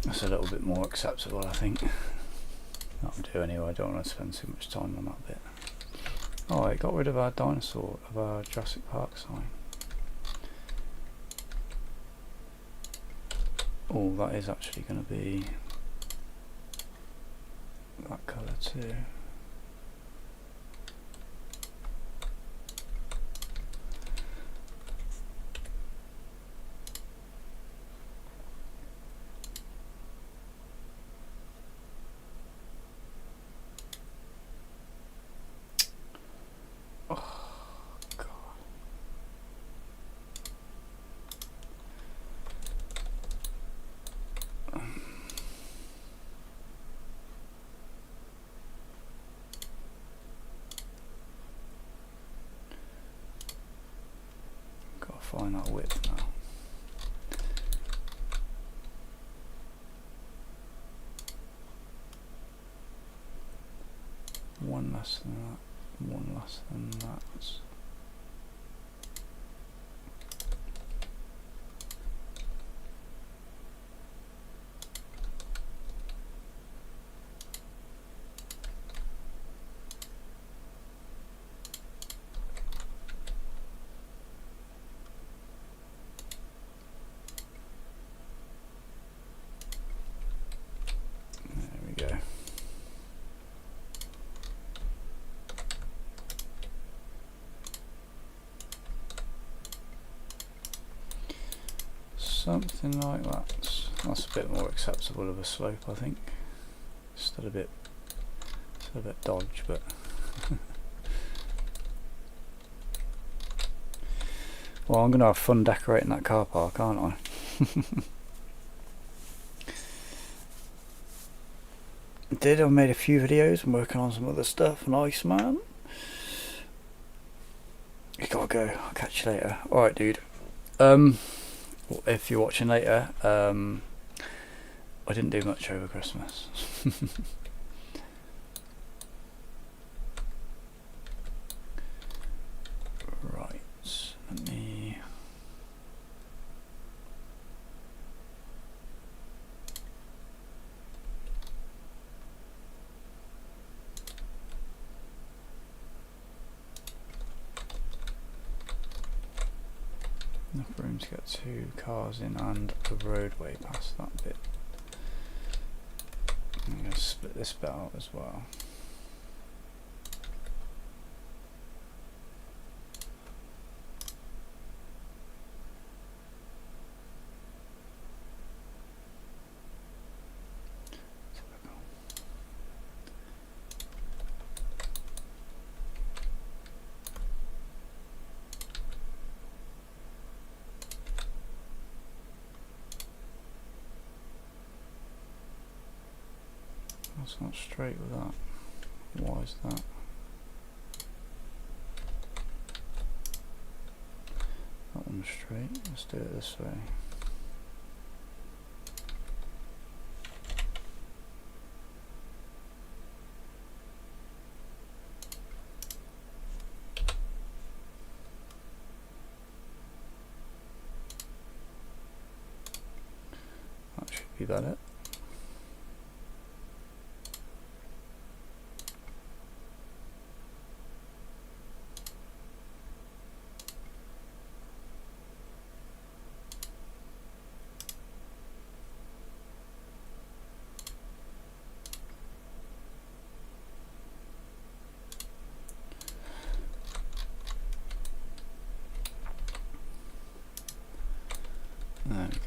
That's a little bit more acceptable, I think. That'll do anyway, I don't want to spend too much time on that bit. Oh, it got rid of our dinosaur, of our Jurassic Park sign. Oh, that is actually going to be that colour too. Find that width now. One less than that, one less than that. Something like that. That's a bit more acceptable of a slope, I think. Still a bit dodge, but well, I'm gonna have fun decorating that car park, aren't I? I've made a few videos. I'm working on some other stuff, and Iceman. You gotta go. I'll catch you later. Alright, dude. If you're watching later, I didn't do much over Christmas. Right, let me... Enough room to get 2 cars in and a roadway past that bit. I'm going to split this bit out as well. That's not straight with that. Why is that? That one's straight. Let's do it this way. That should be better.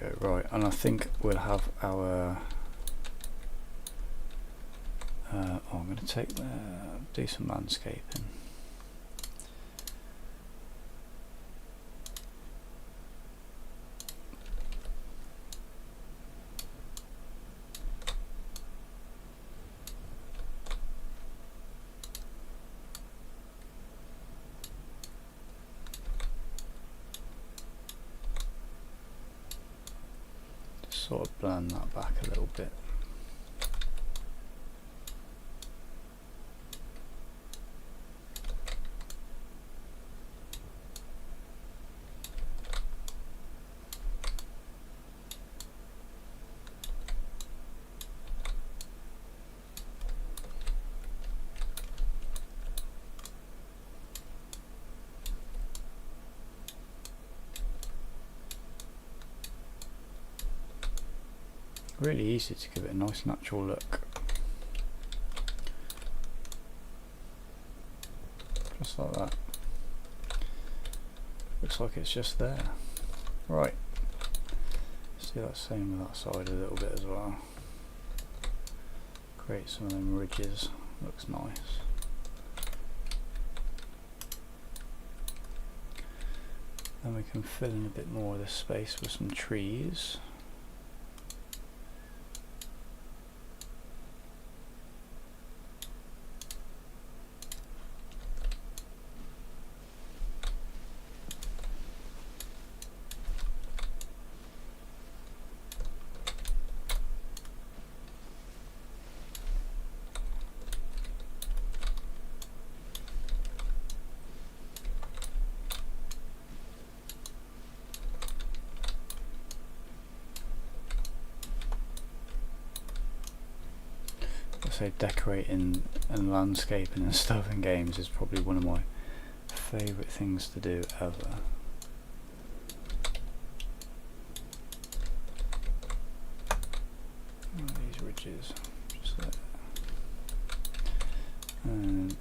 go. Right, and I think we'll have our oh, I'm going to take do some landscaping. Sort of blend that back a little bit. Really easy to give it a nice natural look. Just like that. Looks like it's just there. Right. Let's do that same with that side a little bit as well. Create some of them ridges. Looks nice. Then we can fill in a bit more of this space with some trees. So decorating and landscaping and stuff in games is probably one of my favourite things to do ever. These ridges, just there. And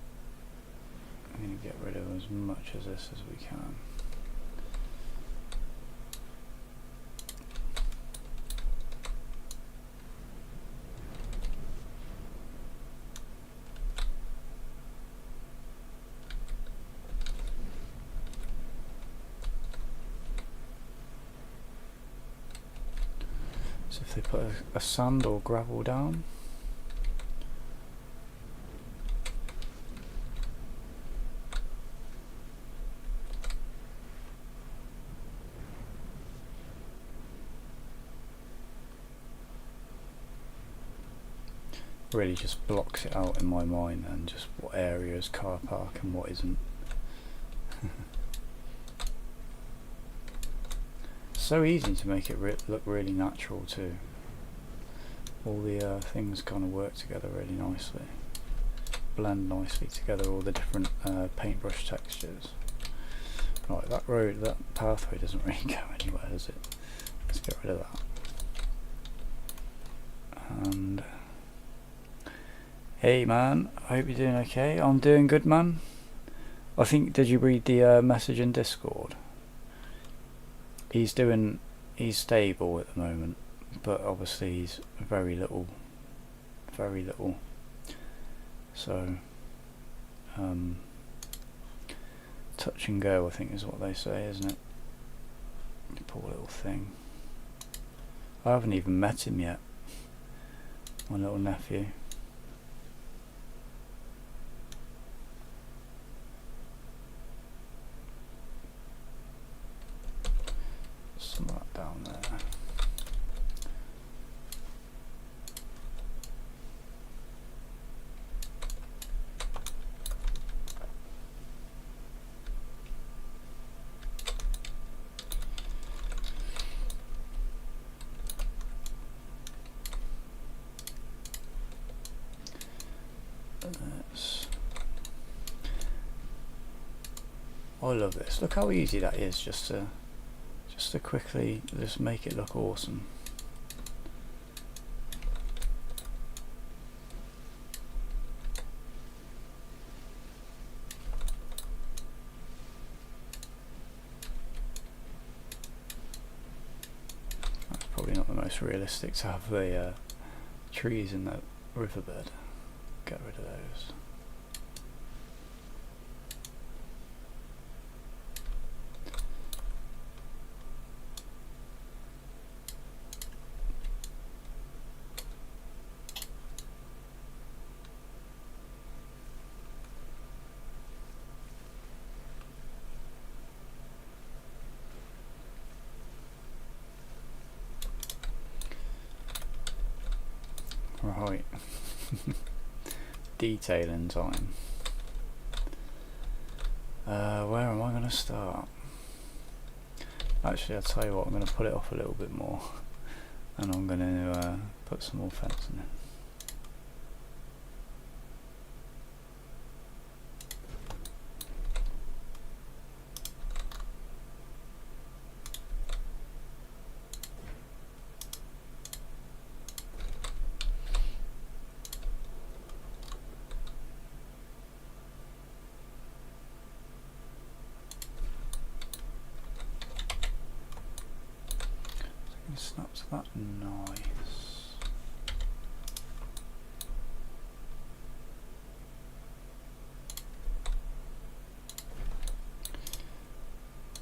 I'm going to get rid of as much of this as we can. So if they put a sand or gravel down, really just blocks it out in my mind, and just what area is car park and what isn't. So easy to make it look really natural too. All the things kind of work together really nicely, blend nicely together, all the different paintbrush textures. Right, that road, that pathway doesn't really go anywhere, does it? Let's get rid of that. And hey man, I hope you're doing okay. I'm doing good, man. I think, did you read the message in Discord? He's stable at the moment, but obviously he's very little. So, touch and go, I think is what they say, isn't it? Poor little thing. I haven't even met him yet, my little nephew. Some of that down there. I love this. Look how easy that is, just to quickly just make it look awesome. most realistic to have the trees in the riverbed. Get rid of those. Right. Detailing time. Where am I going to start? Actually, I'll tell you what, I'm going to put it off a little bit more and I'm going to put some more fence in it. Snaps that nice.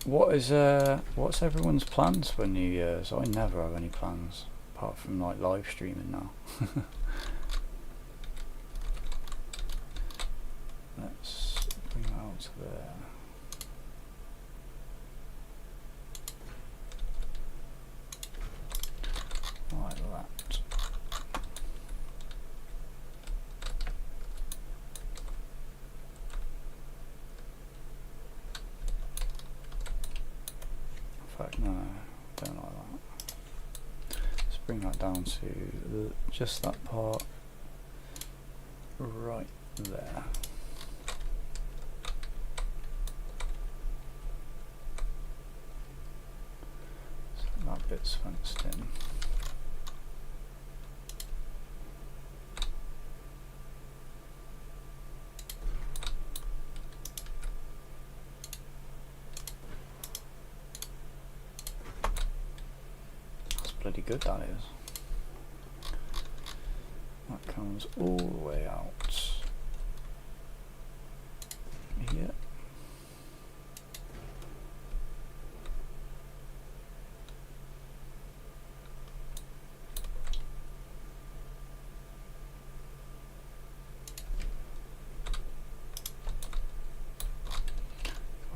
What's everyone's plans for New Year's? I never have any plans apart from like live streaming now. Let's bring that out to there. Like that. In fact, no, don't like that. Let's bring that down to just that part right there. So that bit's fenced in. Bloody good that is. That comes all the way out here.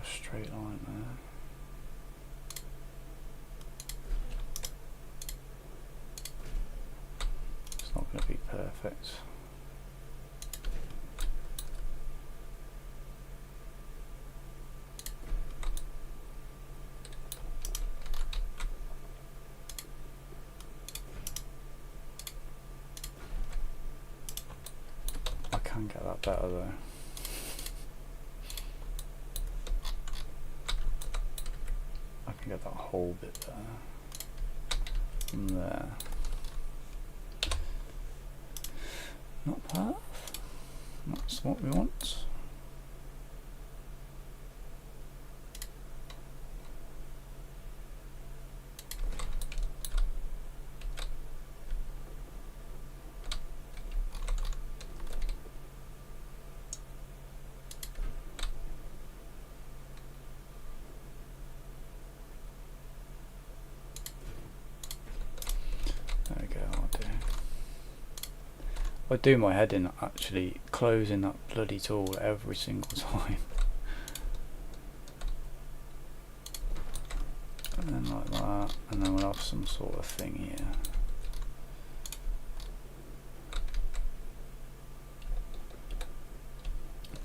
A straight line there. Not going to be perfect. I can get that better though. I can get that whole bit there. From there. Not path. That's what we want. There we go, I'll do. I do my head in actually closing that bloody tool every single time. And then like that, and then we'll have some sort of thing here.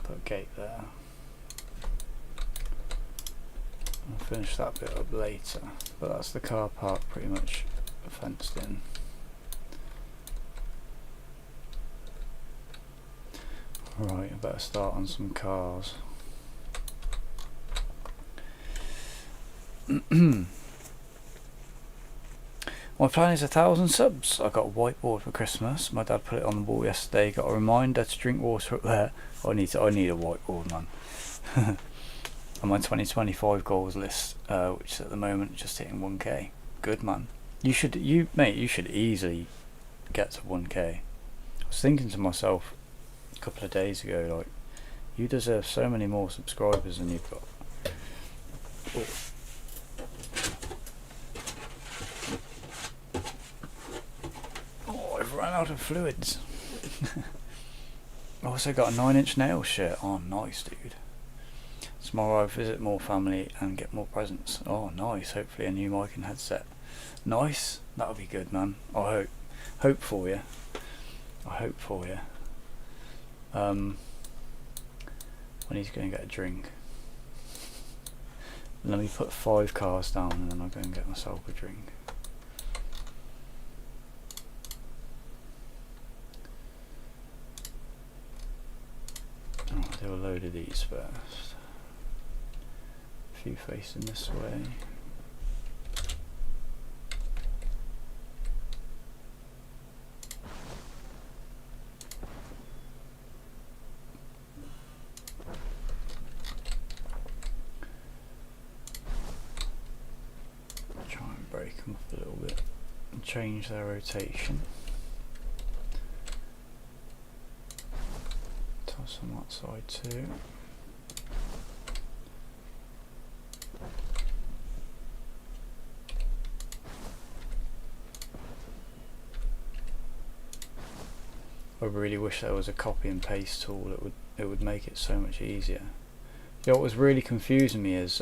Put a gate there. I'll finish that bit up later, but that's the car park pretty much fenced in. Right, I better start on some cars. My plan is 1,000 subs. I got a whiteboard for Christmas. My dad put it on the wall yesterday. Got a reminder to drink water up there. I need a whiteboard, man. On my 2025 goals list, which is at the moment just hitting 1k. Good, man. You should easily get to 1k. I was thinking to myself a couple of days ago, like, you deserve so many more subscribers than you've got. Oh, I've run out of fluids. I also got a 9-inch nail shirt. Oh, nice, dude. Tomorrow I visit more family and get more presents. Oh, nice. Hopefully a new mic and headset. Nice. That'll be good, man. I hope for you. I hope for you. When he's going to get a drink. Let me put 5 cars down and then I'll go and get myself a drink. I'll do a load of these first. A few facing this way. Try and break them up a little bit and change their rotation. Toss on that side too. I really wish there was a copy and paste tool that would make it so much easier. You know, what was really confusing me is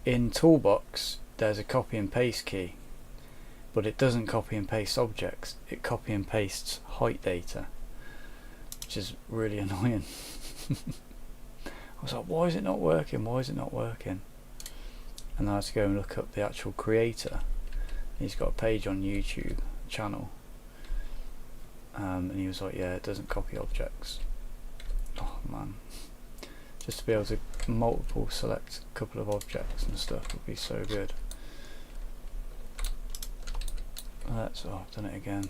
in Toolbox there's a copy and paste key, but it doesn't copy and paste objects, it copy and pastes height data, which is really annoying. I was like, why is it not working? Why is it not working? And I had to go and look up the actual creator. He's got a page on YouTube channel. And he was like, yeah, it doesn't copy objects. Oh man, just to be able to multiple select a couple of objects and stuff would be so good. Let's, oh, I've done it again.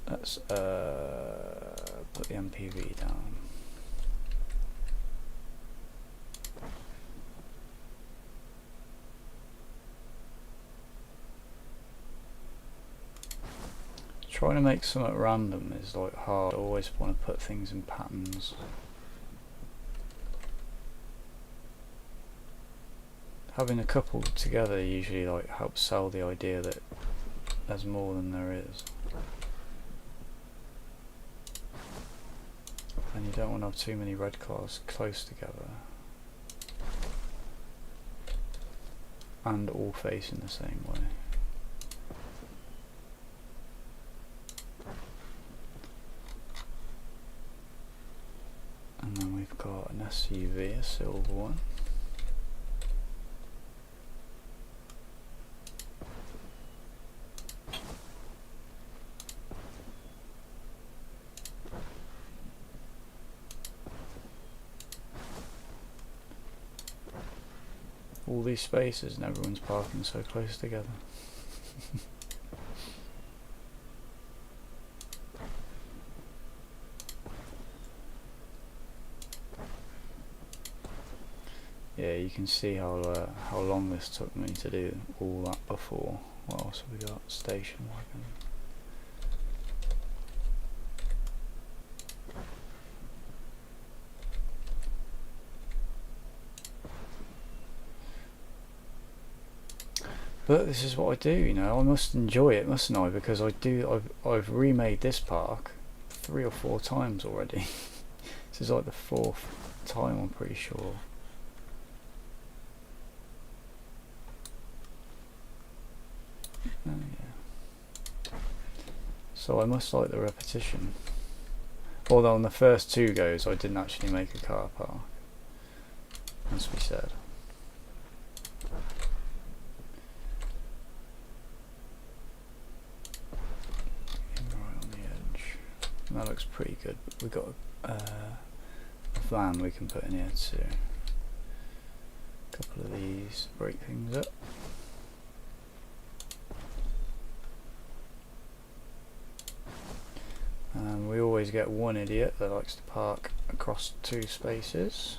Let's put the MPV down. Trying to make something random is like hard. I always want to put things in patterns. Having a couple together usually like helps sell the idea that there's more than there is. And you don't want to have too many red cars close together. And all facing the same way. And then we've got an SUV, a silver one. All these spaces and everyone's parking so close together. Yeah, you can see how long this took me to do all that before. What else have we got? Station wagon. But this is what I do, you know. I must enjoy it, mustn't I? Because I've remade this park 3 or 4 times already. This is like the 4th time, I'm pretty sure. Oh, yeah. So I must like the repetition. Although on the first 2 goes I didn't actually make a car park, must be said. Right on the edge. And that looks pretty good. But we've got a van we can put in here too. A couple of these, break things up. And we always get one idiot that likes to park across 2 spaces.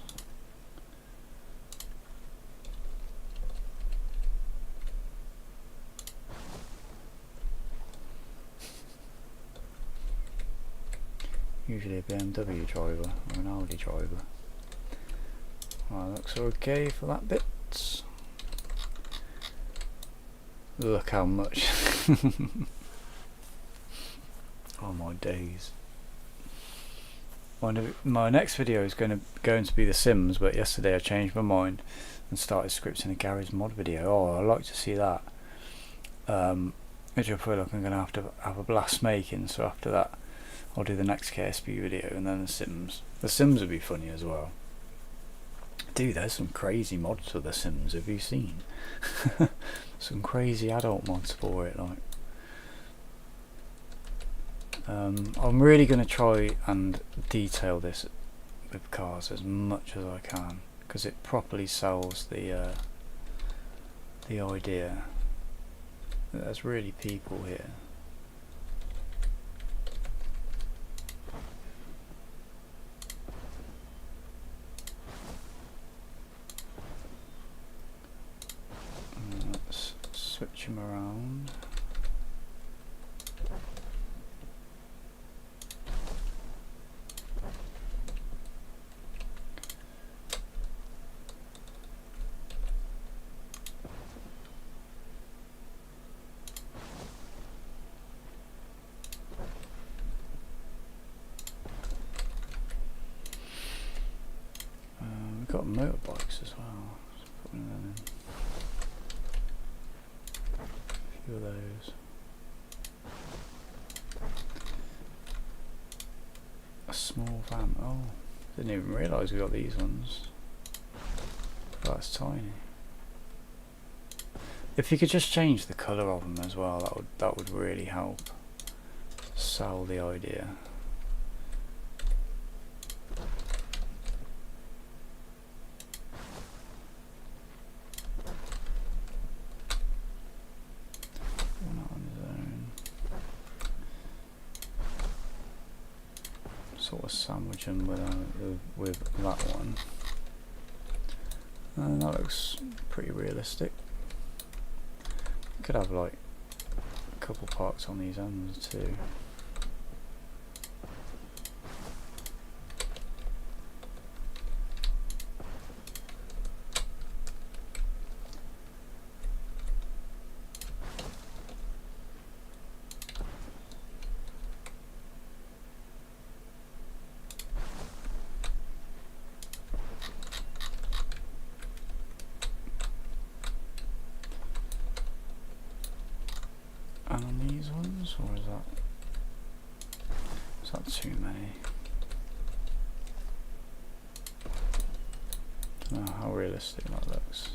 Usually a BMW driver or an Audi driver. Well, looks okay for that bit. Look how much. Oh my days. My next video is going to be The Sims, but yesterday I changed my mind and started scripting a garage mod video. Oh, I'd like to see that. Which I feel like I'm going to have a blast making, so after that I'll do the next KSP video and then The Sims. The Sims would be funny as well. Dude, there's some crazy mods for The Sims, have you seen? Some crazy adult mods for it, like. I'm really going to try and detail this with cars as much as I can, because it properly sells the idea that there's really people here. Let's switch them around. We've got motorbikes as well. Let's put one of them in. A few of those. A small van. Oh, didn't even realise we got these ones. Oh, that's tiny. If you could just change the colour of them as well, that would really help sell the idea. Sort of sandwich them with that one. And that looks pretty realistic. Could have like a couple parts on these ends too. And on these ones, or is that too many? Don't know how realistic that looks.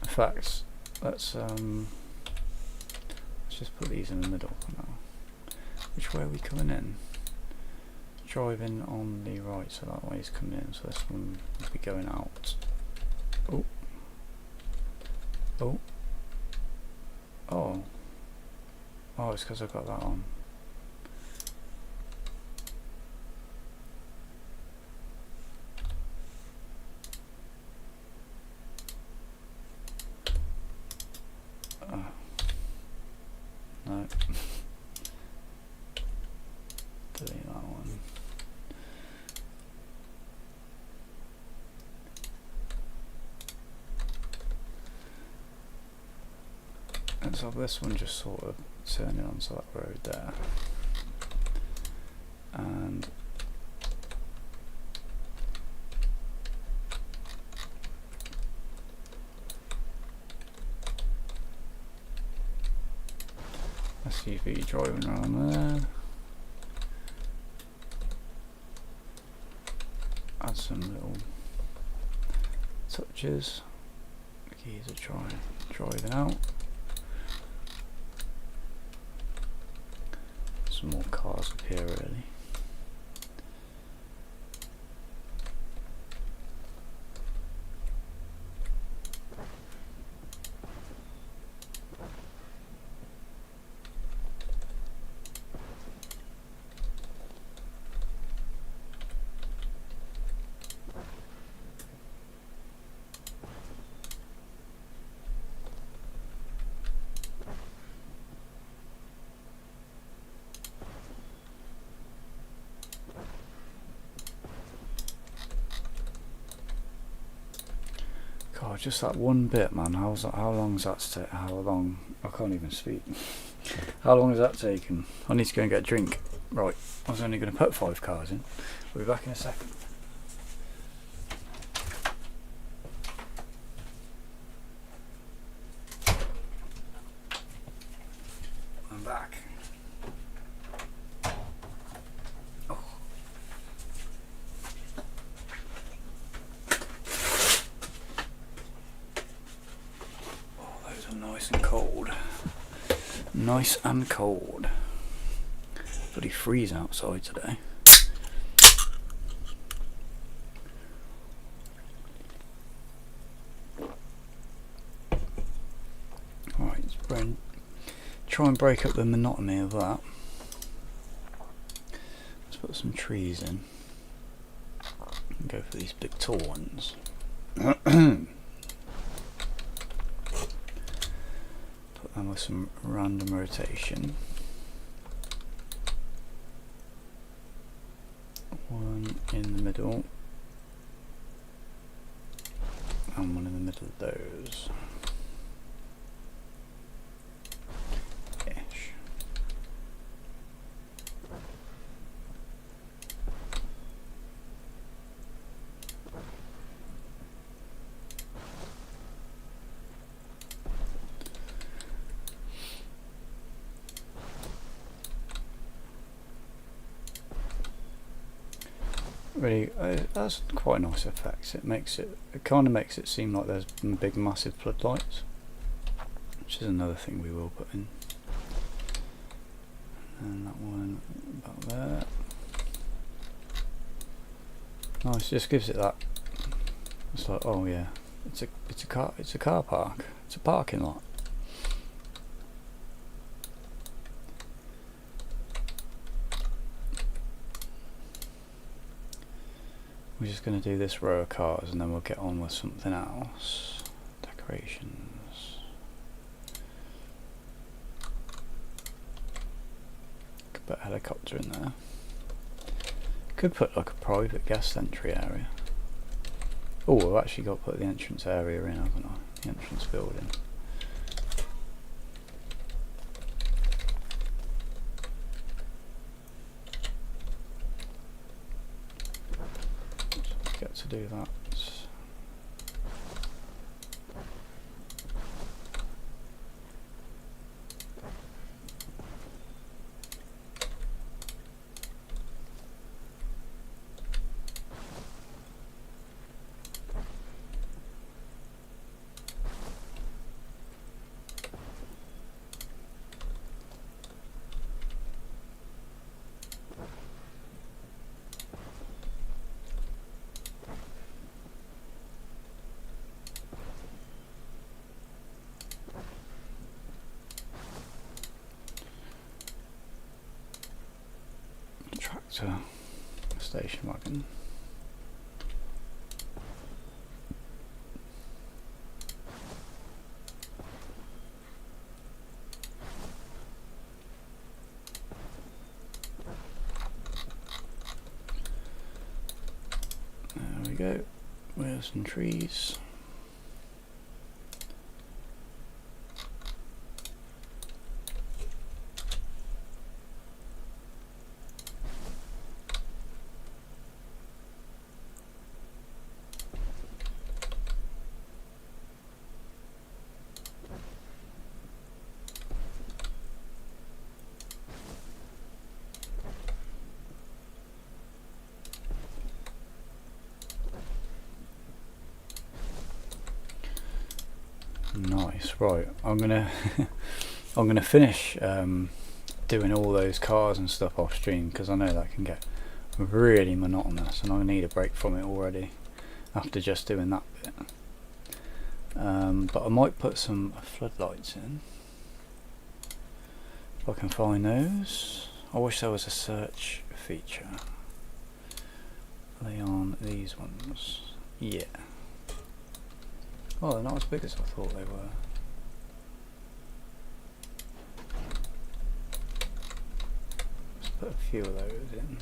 In fact, let's just put these in the middle for now. Which way are we coming in? Driving on the right, so that way is coming in, so this one will be going out. Oh. Oh. Oh. Oh, it's because I've got that on. No. Delete that one. Let's have this one just sort of turning onto that road there, and SUV driving around there. Add some little touches. The keys are driving out. Some more cars up here really. Oh, just that one bit, man. How long's that? How long? I can't even speak. How long has that taken? I need to go and get a drink. Right, I was only going to put 5 cars in. We'll be back in a second. I'm back. Oh. Oh, those are nice and cold. Nice and cold. Bloody freeze outside today. Alright, let's try and break up the monotony of that. Let's put some trees in. And go for these big tall ones. Put them with some random rotation. One in the middle and one in the middle of those. Ish. Really, that's quite a nice effect. It kind of makes it seem like there's big massive floodlights, which is another thing we will put in. And that one about there. Nice, just gives it that. It's like, oh yeah, it's a car park. It's a parking lot. We're just going to do this row of cars and then we'll get on with something else. Decorations. Could put a helicopter in there. Could put like a private guest entry area. Oh, I've actually got to put the entrance area in, haven't I? The entrance building. Get to do that. Tractor, station wagon. There we go. Where's some trees? Nice, right. I'm gonna I'm gonna finish doing all those cars and stuff off stream because I know that can get really monotonous and I need a break from it already after just doing that bit. But I might put some floodlights in if I can find those. I wish there was a search feature. Are they on these ones? Yeah. Oh, they're not as big as I thought they were. Let's put a few of those in.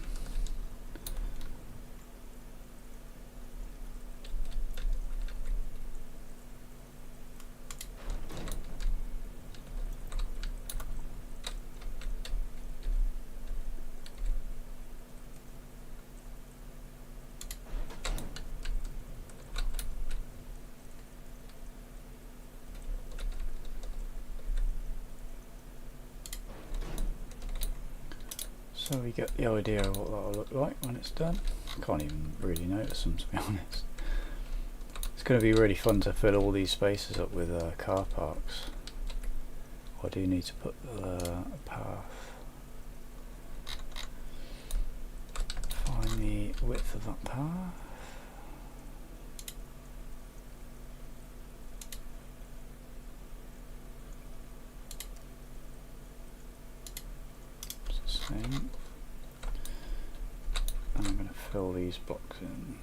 So we get the idea of what that'll look like when it's done. Can't even really notice them, to be honest. It's going to be really fun to fill all these spaces up with car parks. I do need to put the path. Find the width of that path. It's the same. And I'm going to fill these blocks in.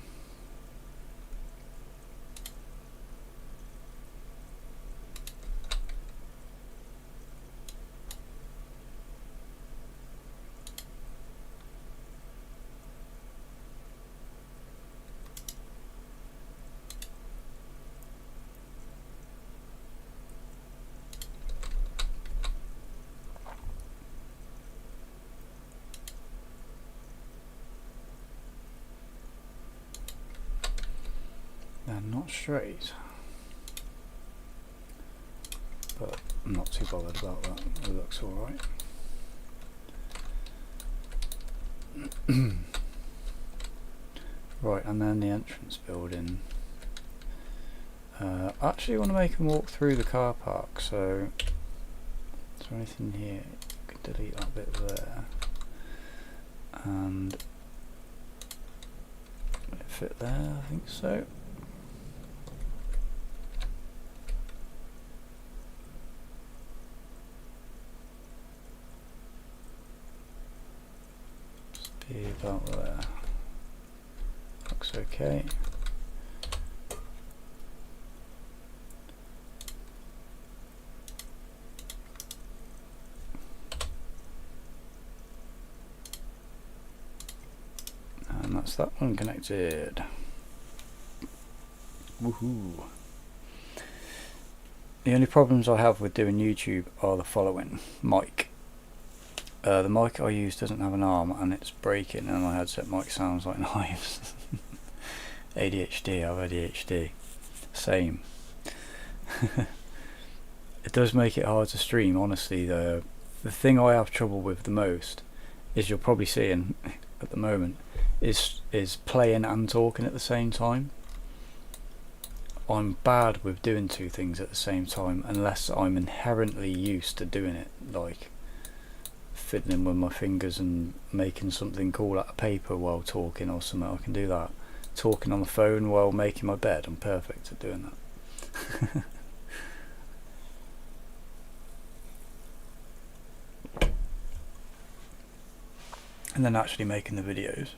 They're not straight, but I'm not too bothered about that. It looks alright. Right, and then the entrance building. I actually want to make them walk through the car park, so is there anything here? You can delete that bit there. And will it fit there? I think so. Be about there. Looks okay. And that's that one connected. Woohoo! The only problems I have with doing YouTube are the following. Mic. The mic I use doesn't have an arm and it's breaking, and my headset mic sounds like knives. ADHD, I have ADHD. Same. It does make it hard to stream, honestly. The thing I have trouble with the most, is you're probably seeing at the moment, is playing and talking at the same time. I'm bad with doing two things at the same time unless I'm inherently used to doing it, like fiddling with my fingers and making something cool out of paper while talking or something. I can do that. Talking on the phone while making my bed, I'm perfect at doing that. And then actually making the videos.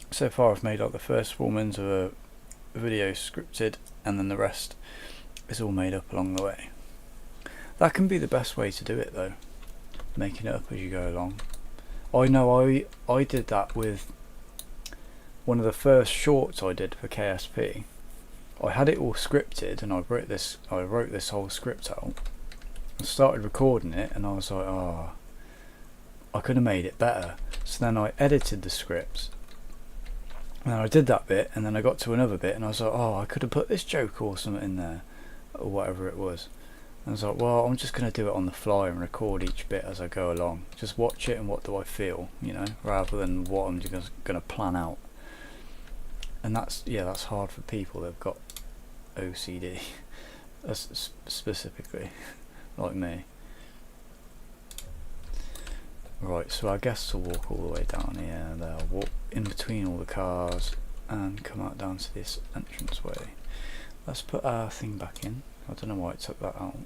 So far I've made like the first 4 minutes of a video scripted, and then the rest is all made up along the way. That can be the best way to do it though, making it up as you go along. I know I did that with one of the first shorts I did for KSP. I had it all scripted and I wrote this whole script out. I started recording it and I was like, oh, I could have made it better. So then I edited the script. And then I did that bit, and then I got to another bit and I was like, oh, I could have put this joke or something in there, or whatever it was. And I was like, well, I'm just going to do it on the fly and record each bit as I go along. Just watch it and what do I feel, you know, rather than what I'm just going to plan out. And that's hard for people that've got OCD, specifically, like me. Right, so I guess to walk all the way down here, they'll walk in between all the cars and come out down to this entranceway. Let's put our thing back in. I don't know why it took that out.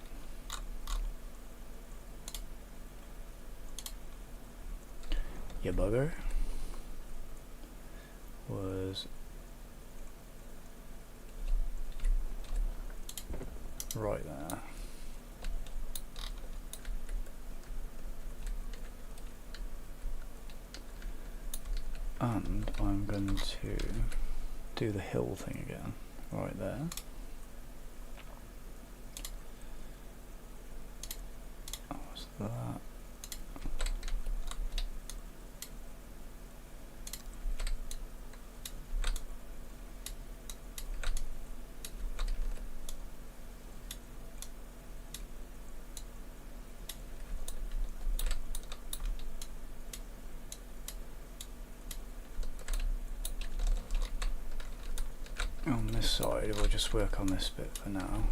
You bugger. Was right there. And I'm going to do the hill thing again, right there. Oh, what's that? side, we'll just work on this bit for now.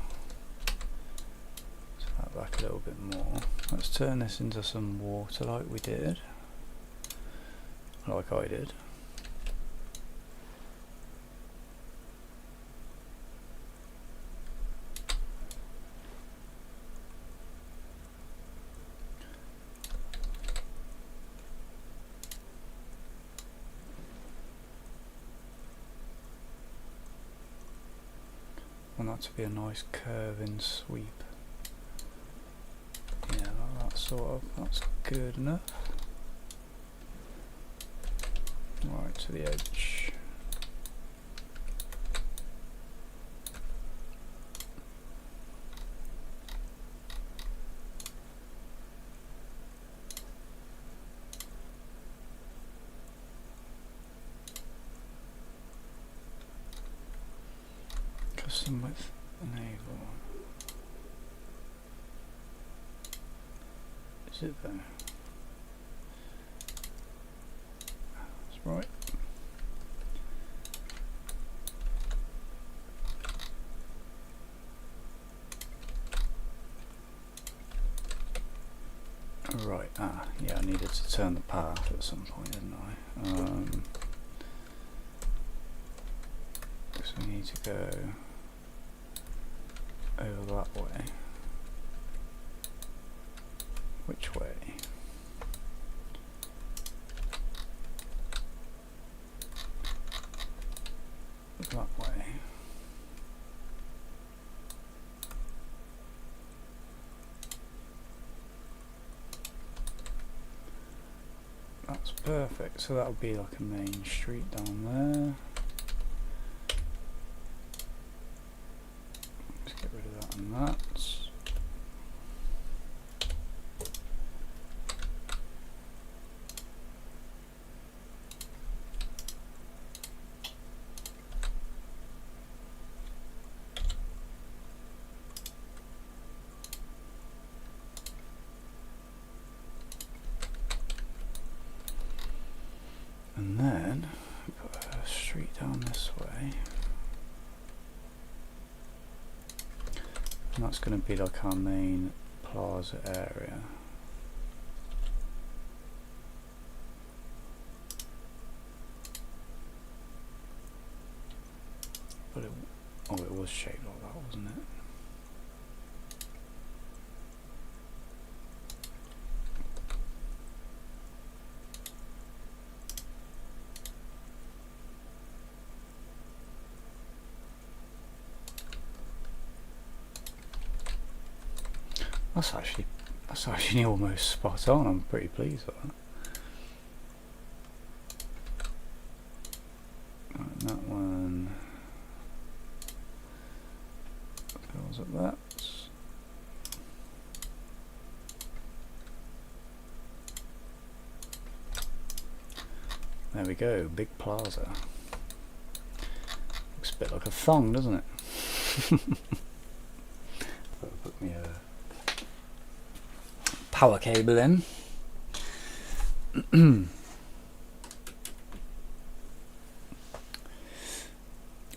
So that back a little bit more. Let's turn this into some water like we did. Like I did. Want that to be a nice curving sweep. Yeah, like that sort of, that's good enough. Right to the edge. Custom width enable. Is it there? That's right. Right, yeah, I needed to turn the path at some point, didn't I? So we need to go over that way. Which way? That way. That's perfect. So that'll be like a main street down there. Let's get rid of that and that. And then put a street down this way, and that's going to be like our main plaza area. But it was shaped like that, wasn't it? That's actually almost spot on. I'm pretty pleased with that. Right, that one fills up that. There we go, big plaza. Looks a bit like a thong, doesn't it? Put me a power cable in.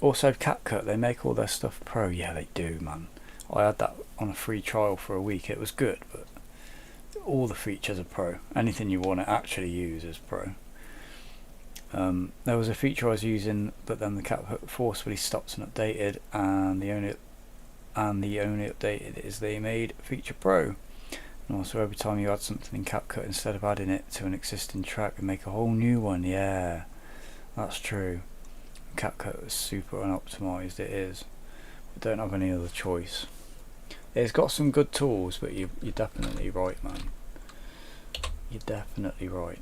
Also CapCut, they make all their stuff pro. Yeah, they do, man. I had that on a free trial for a week. It was good, but all the features are pro. Anything you want to actually use is pro. There was a feature I was using, but then the CapCut forcefully stopped and updated, and the only updated is they made feature pro. And also every time you add something in CapCut, instead of adding it to an existing track, they make a whole new one. Yeah, that's true. CapCut is super unoptimized, it is. We don't have any other choice. It's got some good tools, but you're definitely right, man. You're definitely right.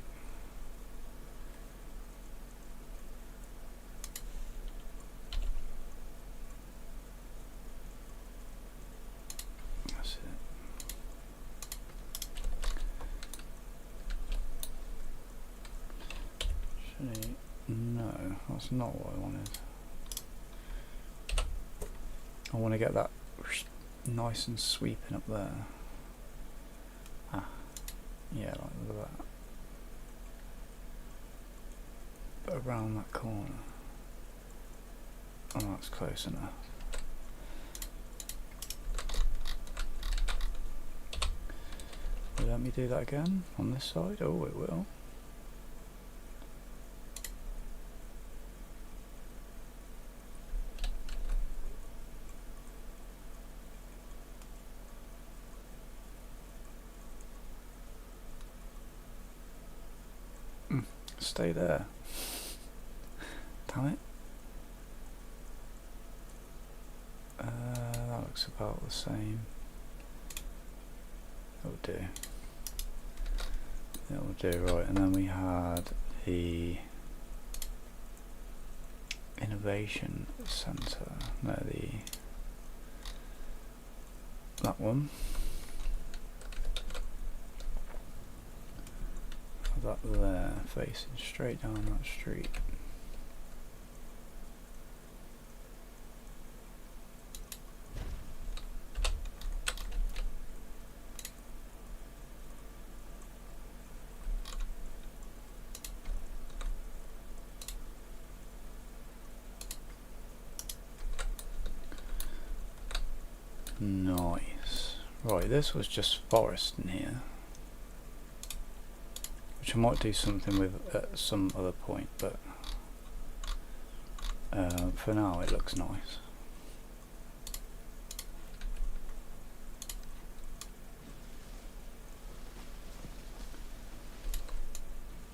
That's it. Actually, no, that's not what I wanted. I want to get that nice and sweeping up there. Yeah, like that. But around that corner. Oh, that's close enough. Will it let me do that again on this side? Oh, it will. Stay there. Damn it. That looks about the same. It'll do. It'll do, right. And then we had the Innovation Centre. No, that one. That there, facing straight down that street. Nice. Right, this was just forest in here, which I might do something with at some other point, but for now it looks nice.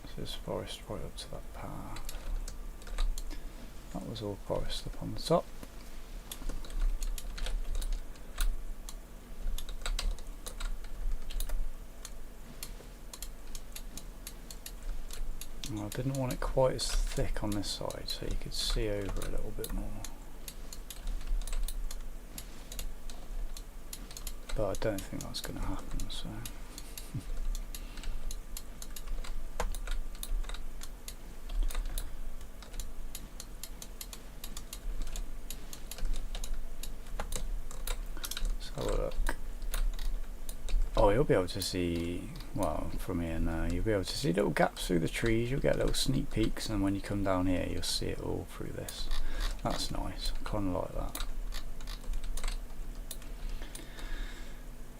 So there's forest right up to that path. That was all forest up on the top. I didn't want it quite as thick on this side, so you could see over a little bit more. But I don't think that's going to happen, so... Let's have a look. Oh, you'll be able to see, well, from here now, you'll be able to see little gaps through the trees. You'll get little sneak peeks, and when you come down here, you'll see it all through this. That's nice. I kind of like that.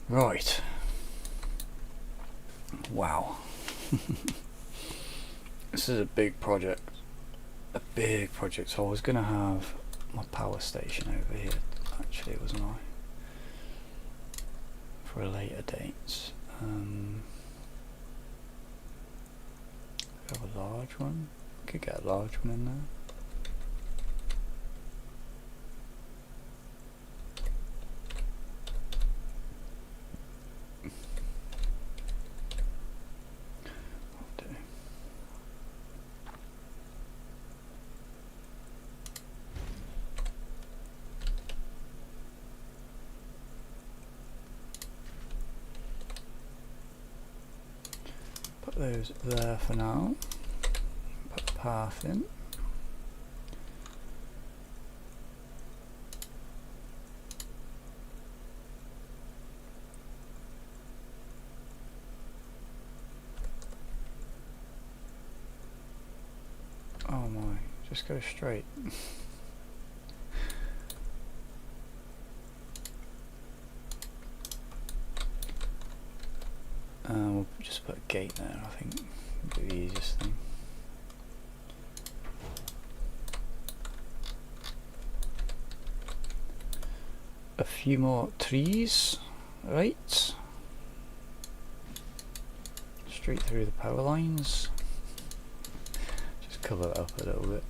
Right. Wow. This is a big project. A big project. So I was going to have my power station over here, actually, wasn't I? For a later date. We have a large one. Could get a large one in there. Put those there for now. Put the path in. Oh my, just go straight. We'll just put a gate there, I think would be the easiest thing. A few more trees, right? Straight through the power lines. Just cover that up a little bit.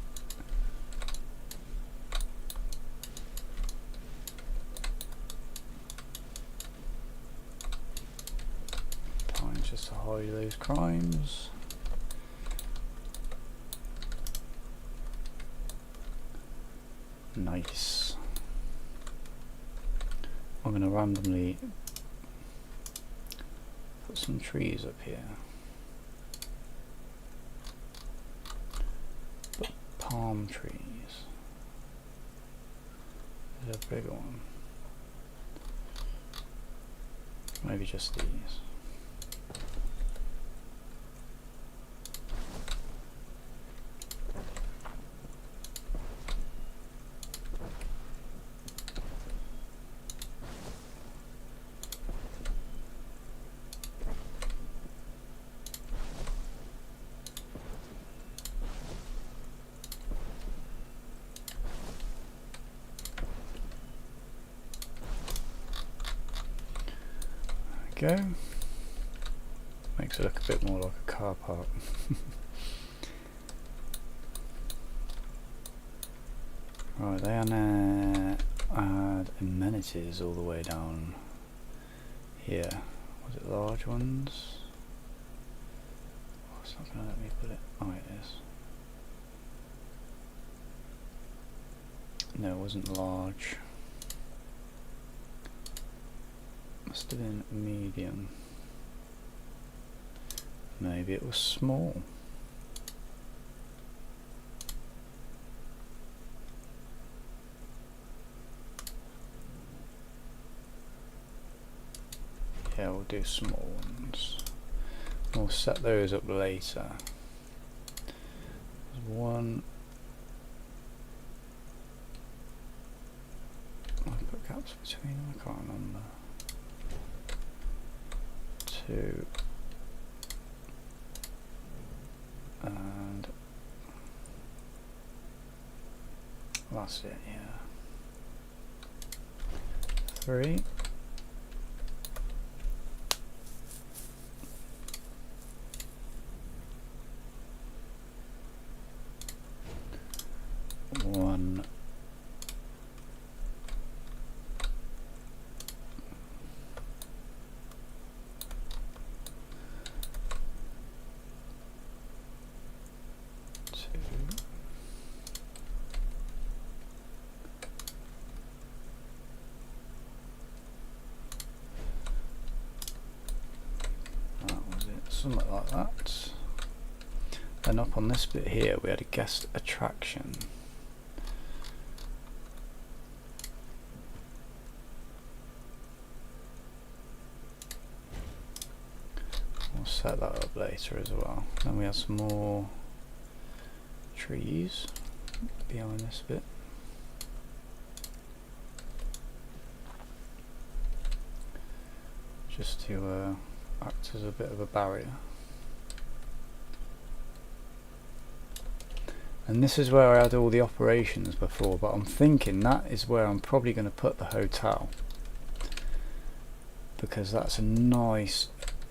Just to hide those crimes. Nice. I'm going to randomly put some trees up here. But palm trees. There's a bigger one. Maybe just these. go. Makes it look a bit more like a car park. Right, they are now add amenities all the way down here. Was it large ones? Oh, it's not going to let me put it. Oh, it is. No, it wasn't large. Must have been medium. Maybe it was small. Yeah, we'll do small ones. We'll set those up later. There's one. I put gaps between them, I can't remember. Two. And that's it, yeah. 3. One. Something like that. Then up on this bit here we had a guest attraction. We'll set that up later as well. Then we have some more trees behind this bit. Just to act as a bit of a barrier. And this is where I had all the operations before, but I'm thinking that is where I'm probably going to put the hotel, because that's a nice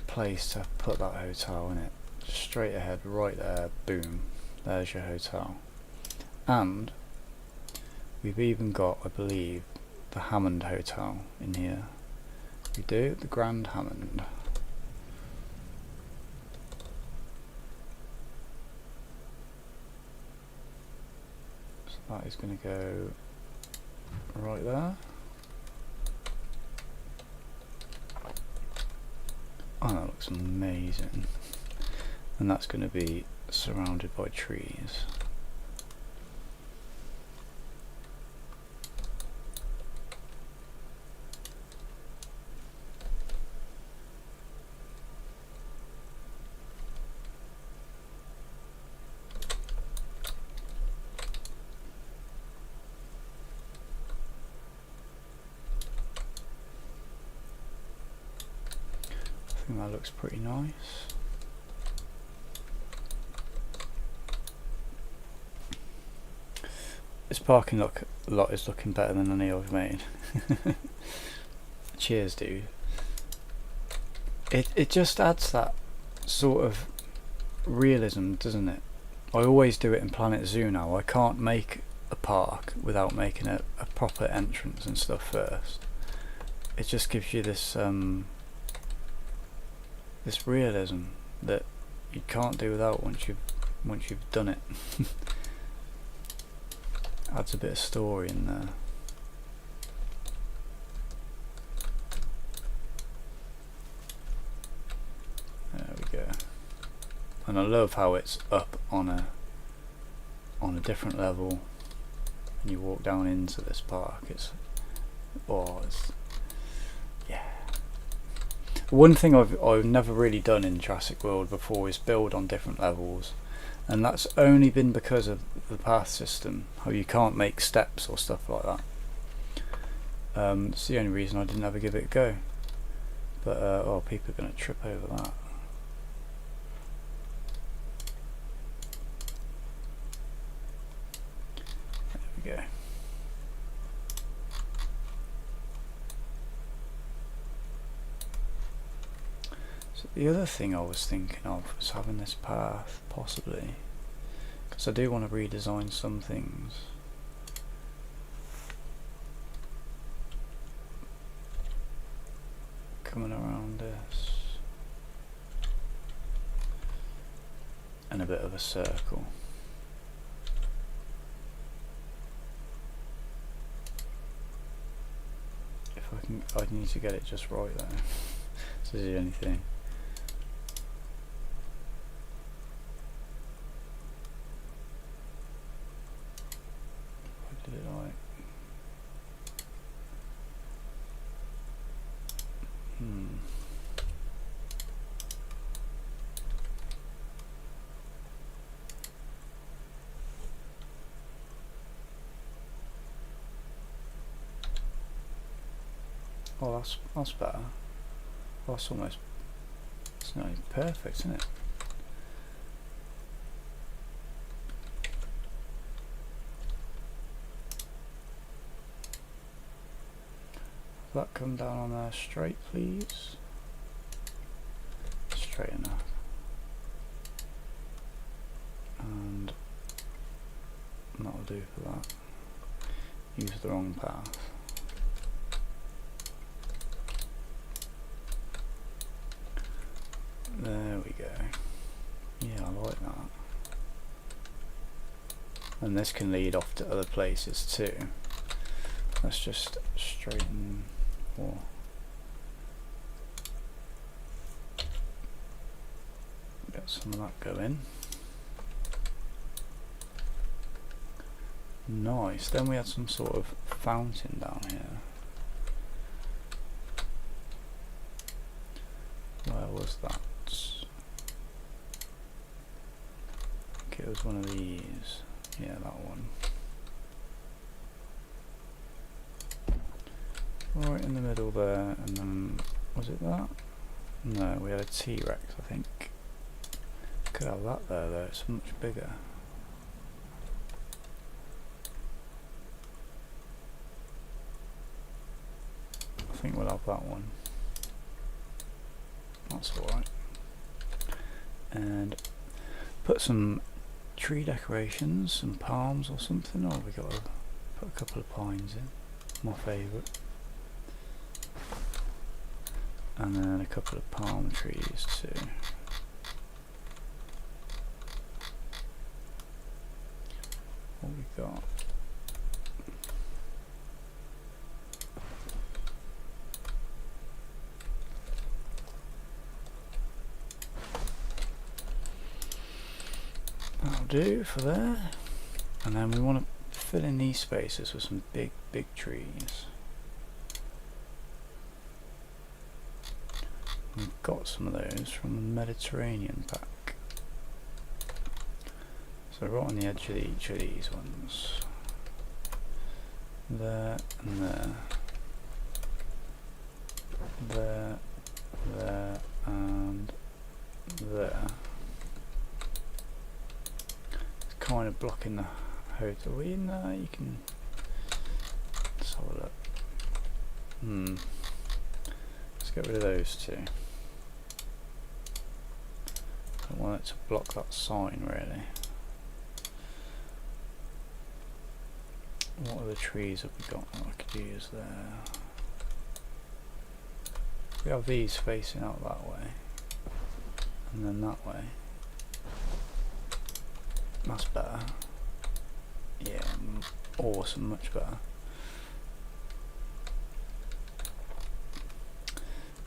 place to put that hotel in it. Straight ahead, right there, boom, there's your hotel. And we've even got, I believe, the Hammond Hotel in here. We do, the Grand Hammond. That is going to go right there. Oh, that looks amazing. And that's going to be surrounded by trees. That looks pretty nice. This parking lot is looking better than any I've made. Cheers, dude. It just adds that sort of realism, doesn't it? I always do it in Planet Zoo now. I can't make a park without making a proper entrance and stuff first. It just gives you this this realism that you can't do without once you've done it. Adds a bit of story in there. There we go. And I love how it's up on a different level and you walk down into this park. It's yeah. One thing I've never really done in Jurassic World before is build on different levels, and that's only been because of the path system, how you can't make steps or stuff like that. It's the only reason I didn't ever give it a go. But oh, people are going to trip over that. There we go. So the other thing I was thinking of was having this path, possibly, because I do want to redesign some things. Coming around this. And a bit of a circle. If I can, I need to get it just right there. This is the only thing. I did it right. Oh, that's better. Oh, that's almost, it's not even perfect, isn't it? Will that come down on there straight, please? Straight enough. And that'll do for that. Use the wrong path. There we go. Yeah, I like that. And this can lead off to other places too. Let's just straighten or get some of that going. Nice. Then we had some sort of fountain down here. Where was that? I think it was one of these. Yeah, that one. Right in the middle there, and then was it that? No, we had a T-Rex, I think. Could have that there though, it's much bigger. I think we'll have that one. That's alright. And put some tree decorations, some palms or something, or we got to put a couple of pines in, my favourite. And then a couple of palm trees too. What we got? That'll do for there. And then we want to fill in these spaces with some big trees. We've got some of those from the Mediterranean pack. So right on the edge of each of these ones. There and there. There, there and there. It's kind of blocking the hotel. Are we in there? You can... Let's have a look. Let's get rid of those two. I don't want it to block that sign really. What other trees have we got that I could use there? We have these facing out that way. And then that way. That's better. Yeah, awesome, much better.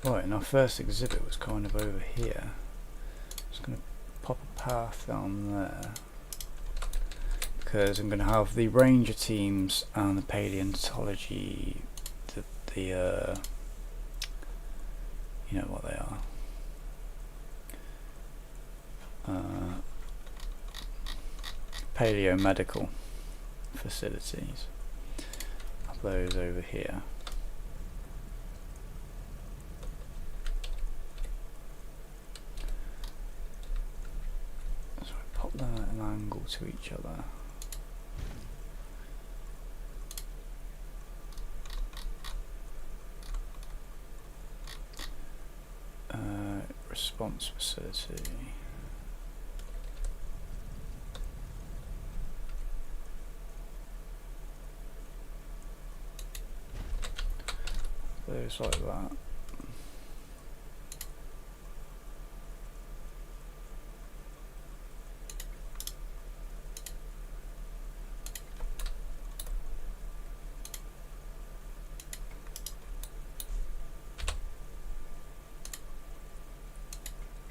Right, and our first exhibit was kind of over here. Just going to pop a path down there. Because I'm going to have the ranger teams and the paleontology, you know what they are. Paleo-medical facilities. Have those over here. So I pop them at an angle to each other. maintenance facility. Those like that.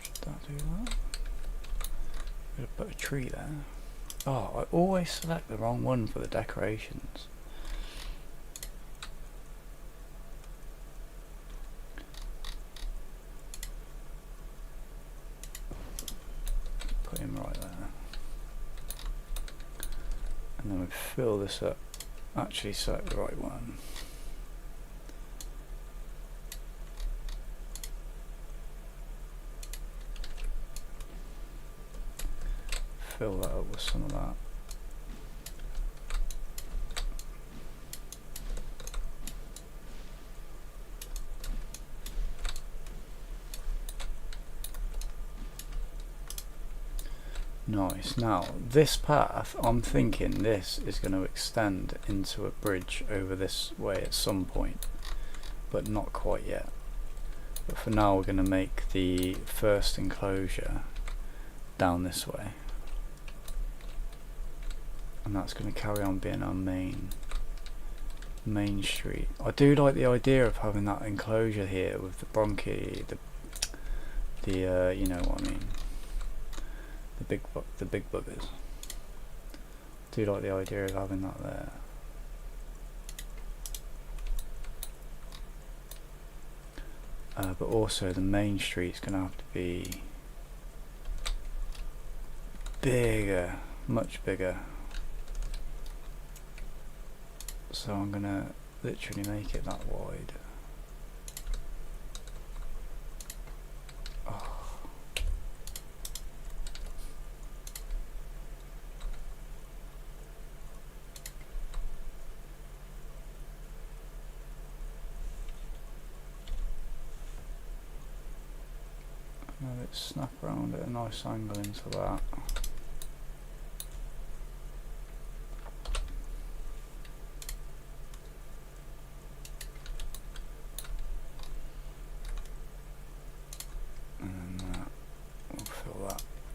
Should that do that? Could have put a tree there. Oh, I always select the wrong one for the decorations. Put him right there. And then we fill this up. Actually select the right one. Fill that up with some of that. Nice. Now this path, I'm thinking this is going to extend into a bridge over this way at some point, but not quite yet. But for now we're going to make the first enclosure down this way, and that's going to carry on being our main street. I do like the idea of having that enclosure here with the bronchi, the you know what I mean, the big buggers. I do like the idea of having that there. But also the main street's going to have to be bigger, much bigger. So I'm going to literally make it that wide. Oh. Now let's snap around at a nice angle into that.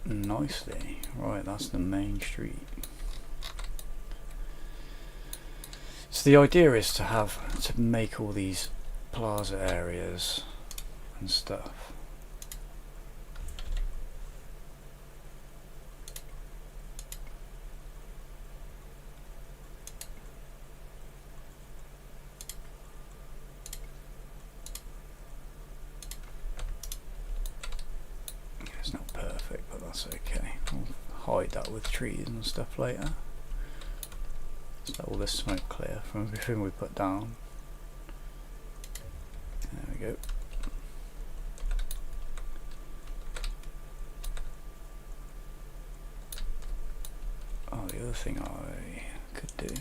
Nicely. Right, that's the main street. So the idea is to make all these plaza areas and stuff. It's not perfect, but that's okay. We'll hide that with trees and stuff later. So let all this smoke clear from everything we put down. There we go. Oh, the other thing I could do.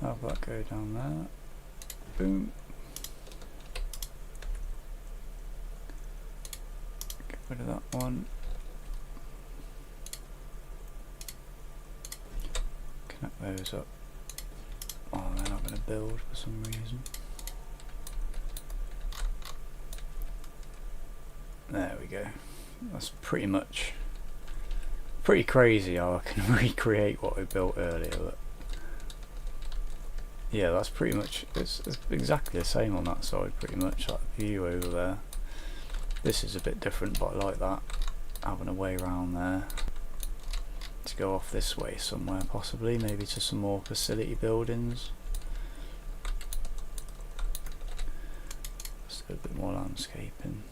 Have that go down there. Boom. Get rid of that one. Connect those up. Oh, they're not going to build for some reason. There we go. That's pretty crazy how I can recreate what we built earlier. But yeah, that's pretty much, it's exactly the same on that side, pretty much, that view over there. This is a bit different, but I like that, having a way around there. To go off this way somewhere, possibly, maybe to some more facility buildings. Just a bit more landscaping.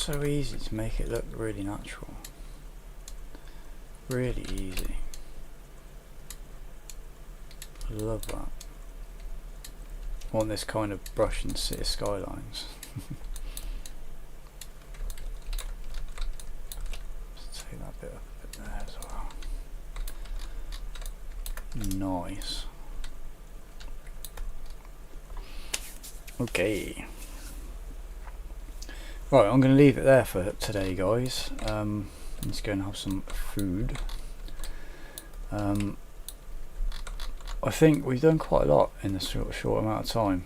so easy to make it look really natural. Really easy. I love that. I want this kind of brush and city skylines. Let's take that bit up a bit there as well. Nice. Okay. Right, I'm going to leave it there for today, guys. Let's go and have some food. I think we've done quite a lot in a short amount of time.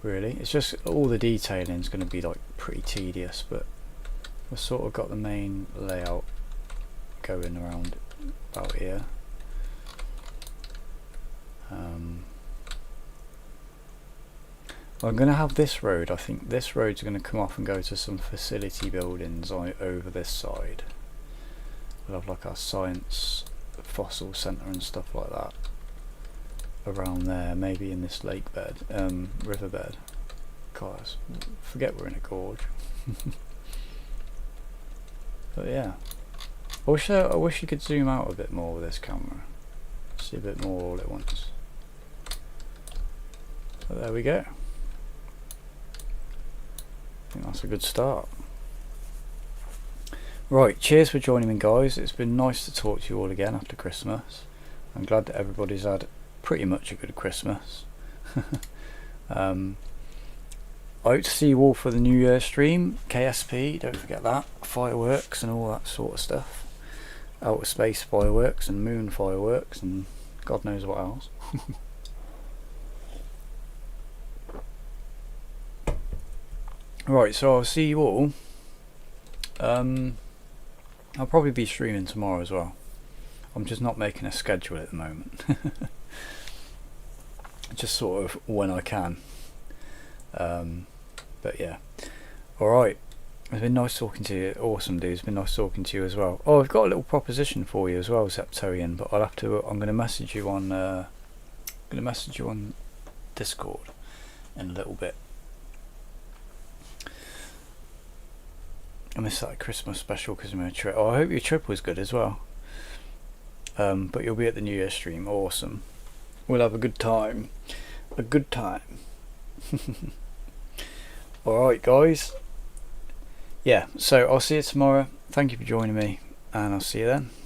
Really, it's just all the detailing is going to be like pretty tedious, but we've sort of got the main layout going around about here. I'm going to have this road. I think this road's going to come off and go to some facility buildings over this side. We'll have like our science fossil centre and stuff like that around there, maybe in this lake bed, riverbed. Guys, forget we're in a gorge. But yeah, I wish you could zoom out a bit more with this camera, see a bit more all at once. But there we go. I think that's a good start. Right, cheers for joining me, guys. It's been nice to talk to you all again after Christmas. I'm glad that everybody's had pretty much a good Christmas. I hope to see you all for the New Year stream. KSP, don't forget that. Fireworks and all that sort of stuff. Outer space fireworks and moon fireworks and God knows what else. Right, so I'll see you all. I'll probably be streaming tomorrow as well. I'm just not making a schedule at the moment. Just sort of when I can. But yeah. Alright. It's been nice talking to you. Awesome, dude. It's been nice talking to you as well. Oh, I've got a little proposition for you as well, Septorian, but I'll have to I'm gonna message you on Discord in a little bit. I missed that Christmas special because of my trip. Oh, I hope your trip was good as well. But you'll be at the New Year stream. Awesome. We'll have a good time. A good time. Alright, guys. Yeah, so I'll see you tomorrow. Thank you for joining me, and I'll see you then.